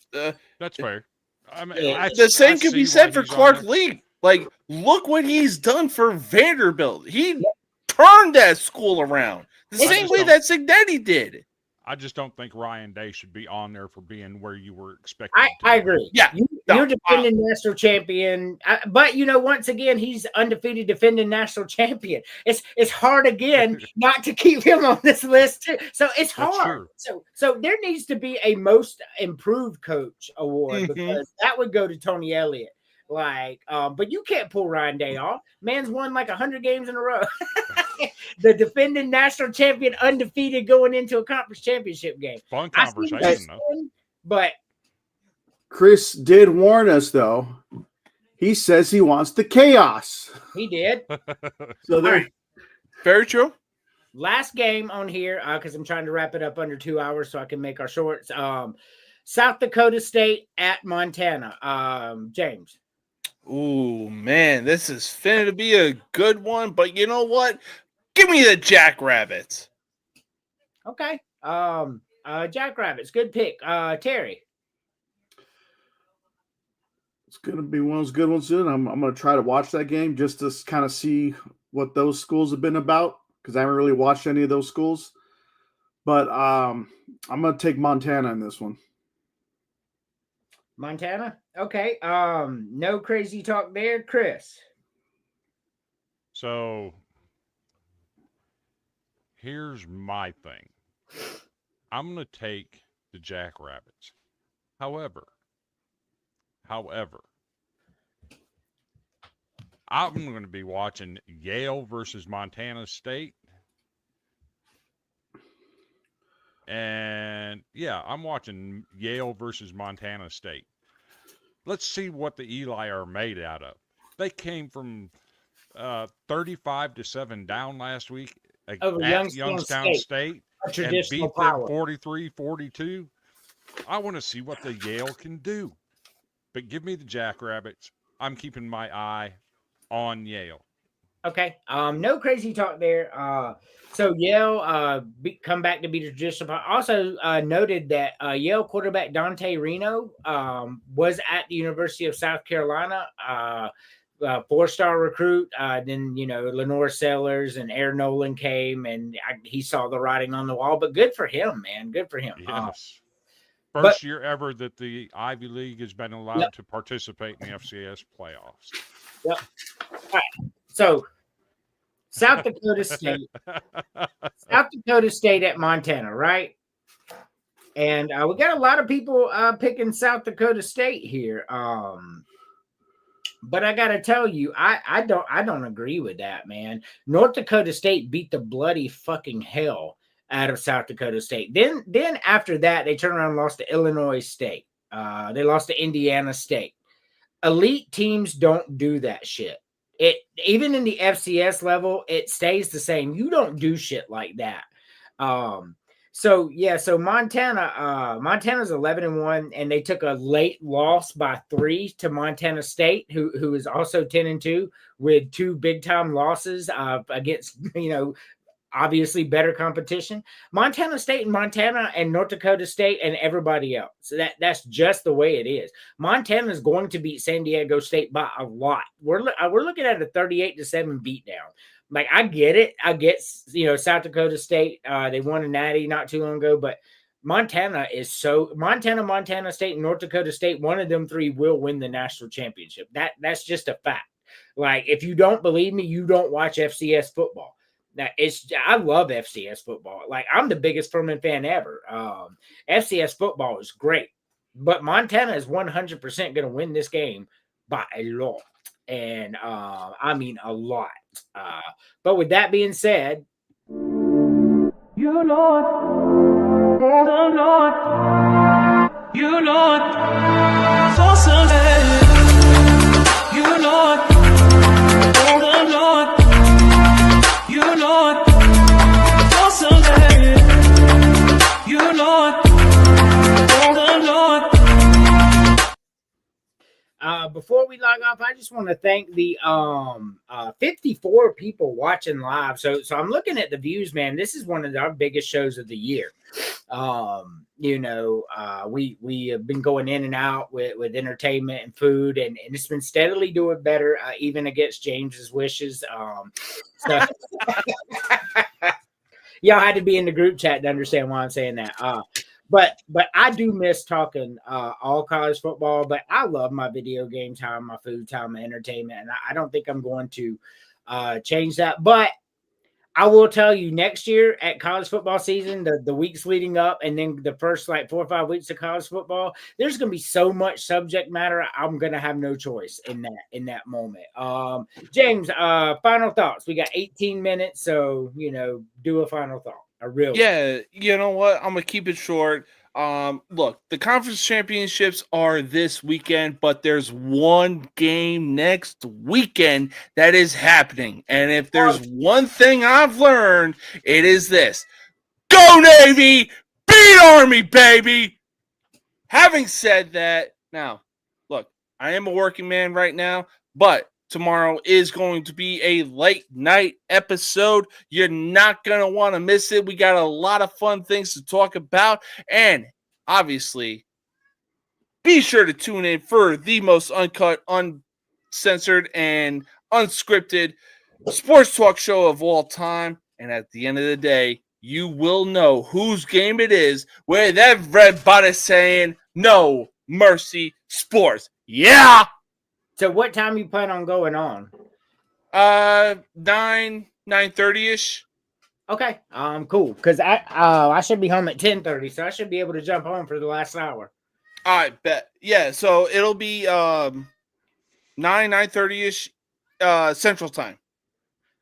fair. I mean, the same could be said for Clark Lee. Like, look what he's done for Vanderbilt. He turned that school around the same way that Cignetti did. I just don't think Ryan Day should be on there for being where you were expecting. I agree. Yeah, you're defending national champion, but once again, he's undefeated defending national champion. It's hard again not to keep him on this list too. So it's hard. So there needs to be a most improved coach award because that would go to Tony Elliott. But you can't pull Ryan Day off. Man's won like 100 games in a row. The defending national champion, undefeated, going into a conference championship game. Fun conversation, though. But Chris did warn us, though. He says he wants the chaos. He did. So there. Very true. Last game on here, because I'm trying to wrap it up under 2 hours so I can make our shorts. South Dakota State at Montana. James. Ooh, man, this is finna to be a good one, but you know what? Give me the Jackrabbits. Okay. Jackrabbits, good pick. Terry. It's gonna be one of those good ones soon. I'm gonna try to watch that game just to kind of see what those schools have been about because I haven't really watched any of those schools. But I'm going to take Montana in this one. Montana? Okay. No crazy talk there, Chris. So here's my thing. I'm going to take the Jackrabbits. However, I'm going to be watching Yale versus Montana State. And yeah, I'm watching Yale versus Montana State. Let's see what the Eli are made out of. They came from 35-7 down last week Over at Youngstown State A and traditional beat them power. 43-42. I want to see what the Yale can do. But give me the Jackrabbits. I'm keeping my eye on Yale. Okay. No crazy talk there. So Yale come back to be the traditional power. Also noted that Yale quarterback Dante Reno was at the University of South Carolina. 4-star recruit. Then, Lenore Sellers and Aaron Nolan came and he saw the writing on the wall, but good for him, man. Good for him. Yes. First year ever that the Ivy League has been allowed to participate in the FCS playoffs. Yep. All right. So South Dakota State. South Dakota State at Montana, right? And we got a lot of people picking South Dakota State here. But I gotta tell you, I don't agree with that, man. North Dakota State beat the bloody fucking hell out of South Dakota State. Then after that, they turned around and lost to Illinois State. They lost to Indiana State. Elite teams don't do that shit. It even in the FCS level, it stays the same. You don't do shit like that. So Montana's 11-1, and they took a late loss by 3 to Montana State, who is also 10-2 with 2 big time losses against obviously better competition. Montana State and North Dakota State and everybody else. So that's just the way it is. Montana is going to beat San Diego State by a lot. We're looking at a 38-7 beatdown. Like, I get it. I get, South Dakota State, they won a natty not too long ago, but Montana State, and North Dakota State, one of them 3 will win the national championship. That's just a fact. Like, if you don't believe me, you don't watch FCS football. Now, I love FCS football. Like, I'm the biggest Furman fan ever. FCS football is great, but Montana is 100% going to win this game by a lot. And I mean a lot. But with that being said, You Lord, oh Lord, you Lord, for Sunday. You Lord, oh Lord, you Lord, for Sunday. You Lord, oh Lord. Before we log off, I just want to thank the 54 people watching live. So I'm looking at the views, man. This is one of our biggest shows of the year. We have been going in and out with entertainment and food, and it's been steadily doing better, even against James's wishes. So y'all had to be in the group chat to understand why I'm saying that. But I do miss talking all college football, but I love my video game time, my food time, my entertainment, and I don't think I'm going to change that. But I will tell you, next year at college football season, the weeks leading up, and then the first 4 or 5 weeks of college football, there's going to be so much subject matter. I'm going to have no choice in that moment. James, final thoughts. We got 18 minutes, so do a final thought. Yeah, you know what? I'm gonna keep it short. Look, the conference championships are this weekend, but there's one game next weekend that is happening. And if there's one thing I've learned, it is this: go Navy, beat Army, baby. Having said that, now look, I am a working man right now, but tomorrow is going to be a late night episode. You're not going to want to miss it. We got a lot of fun things to talk about. And obviously, be sure to tune in for the most uncut, uncensored, and unscripted sports talk show of all time. And at the end of the day, you will know whose game it is with everybody saying no mercy sports. Yeah. So what time you plan on going on? 9:30ish. Okay. Cool. Because I should be home at 10:30, so I should be able to jump home for the last hour. I bet. Yeah, so it'll be 9:30ish Central Time.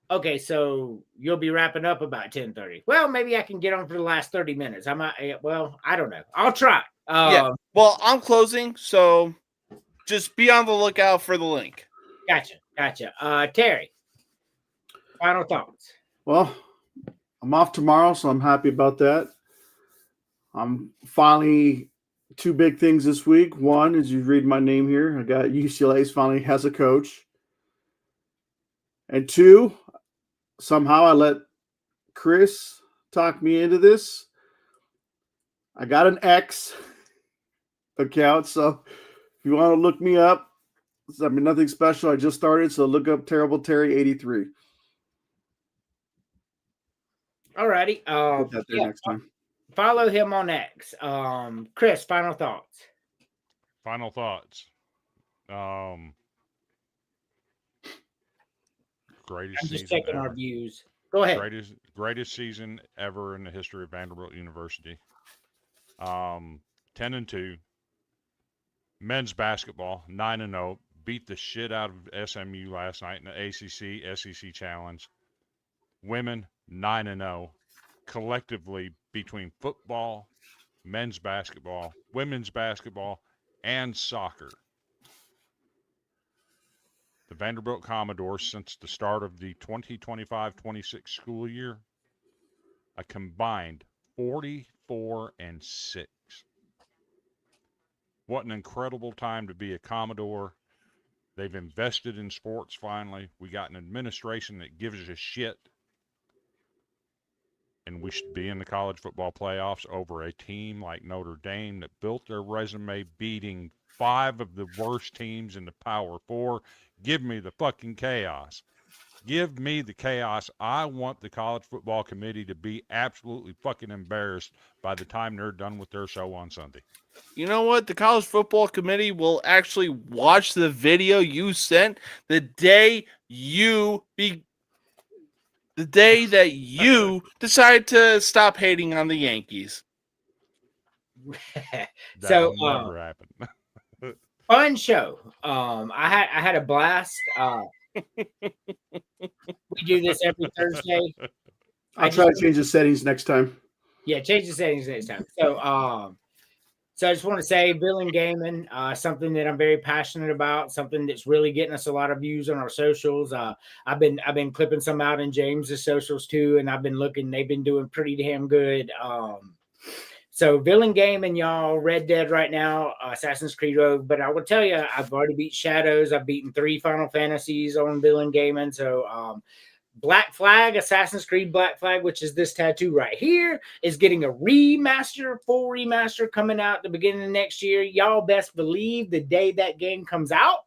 Okay, so you'll be wrapping up about 10:30. Well, maybe I can get on for the last 30 minutes. I might. Well, I don't know. I'll try. Yeah. Well, I'm closing, so just be on the lookout for the link. Gotcha. Terry, final thoughts. Well, I'm off tomorrow, so I'm happy about that. I'm finally two big things this week. One, as you read my name here, I got UCLA's finally has a coach. And two, somehow I let Chris talk me into this. I got an X account, so if you want to look me up, I mean, nothing special. I just started, so look up Terrible Terry 83. Alrighty. Put that there next time. Follow him on X. Chris, final thoughts. Final thoughts. Greatest I'm just season checking ever. our views. Go ahead. Greatest season ever in the history of Vanderbilt University. 10-2. Men's basketball 9-0. Beat the shit out of SMU last night in the ACC SEC Challenge. Women 9-0. Collectively between football, men's basketball, women's basketball, and soccer. The Vanderbilt Commodores, since the start of the 2025-26 school year, a combined 44-6. What an incredible time to be a Commodore. They've invested in sports finally. We got an administration that gives a shit. And we should be in the college football playoffs over a team like Notre Dame that built their resume beating 5 of the worst teams in the Power 4. Give me the fucking chaos. Give me the chaos. I want the college football committee to be absolutely fucking embarrassed by the time they're done with their show on Sunday. You know what? The college football committee will actually watch the video you sent the day that you decide to stop hating on the Yankees. So That'll never happen. fun show. I had a blast. We do this every Thursday. I'll try to change the settings next time. Yeah, change the settings next time. So I just want to say, Villain Gaming, something that I'm very passionate about, something that's really getting us a lot of views on our socials. I've been clipping some out in James's socials too, and I've been looking. They've been doing pretty damn good. So Villain Gaming, y'all, Red Dead right now, Assassin's Creed Rogue. But I will tell you, I've already beat Shadows. I've beaten 3 Final Fantasies on Villain Gaming. So Black Flag, Assassin's Creed Black Flag, which is this tattoo right here, is getting a remaster, full remaster coming out at the beginning of next year. Y'all best believe the day that game comes out,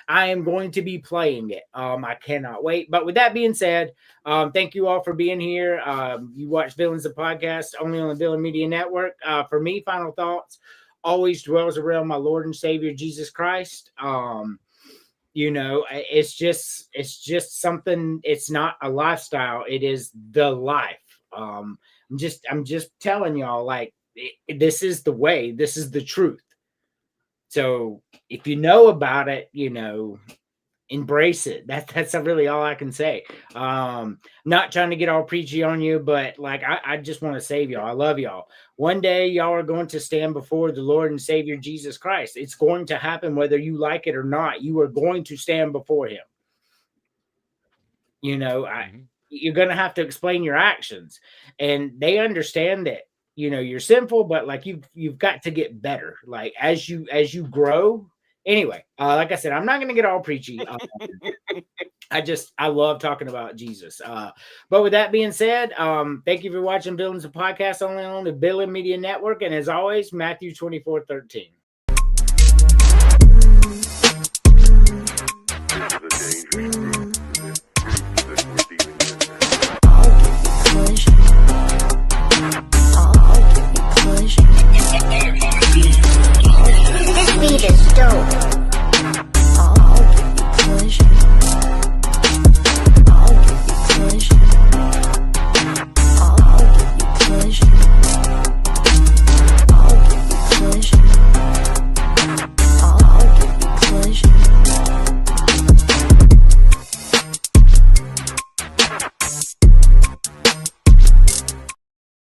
I am going to be playing it. I cannot wait. But with that being said, thank you all for being here. You watch Villains the Podcast only on the Villain Media Network. For me, final thoughts always dwells around my Lord and Savior Jesus Christ. You know, it's just something. It's not a lifestyle. It is the life. I'm just telling y'all, like, this is the way. This is the truth. So if you know about it, you know, embrace it. That's really all I can say. Not trying to get all preachy on you, but like, I just want to save y'all. I love y'all. One day y'all are going to stand before the Lord and Savior Jesus Christ. It's going to happen whether you like it or not. You are going to stand before him. You know, you're going to have to explain your actions, and they understand that, you know, you're sinful, but like you've got to get better. Like as you grow. Anyway, like I said, I'm not going to get all preachy. I love talking about Jesus. But with that being said, thank you for watching Villains the Podcast only on the Villain Media Network. And as always, Matthew 24:13.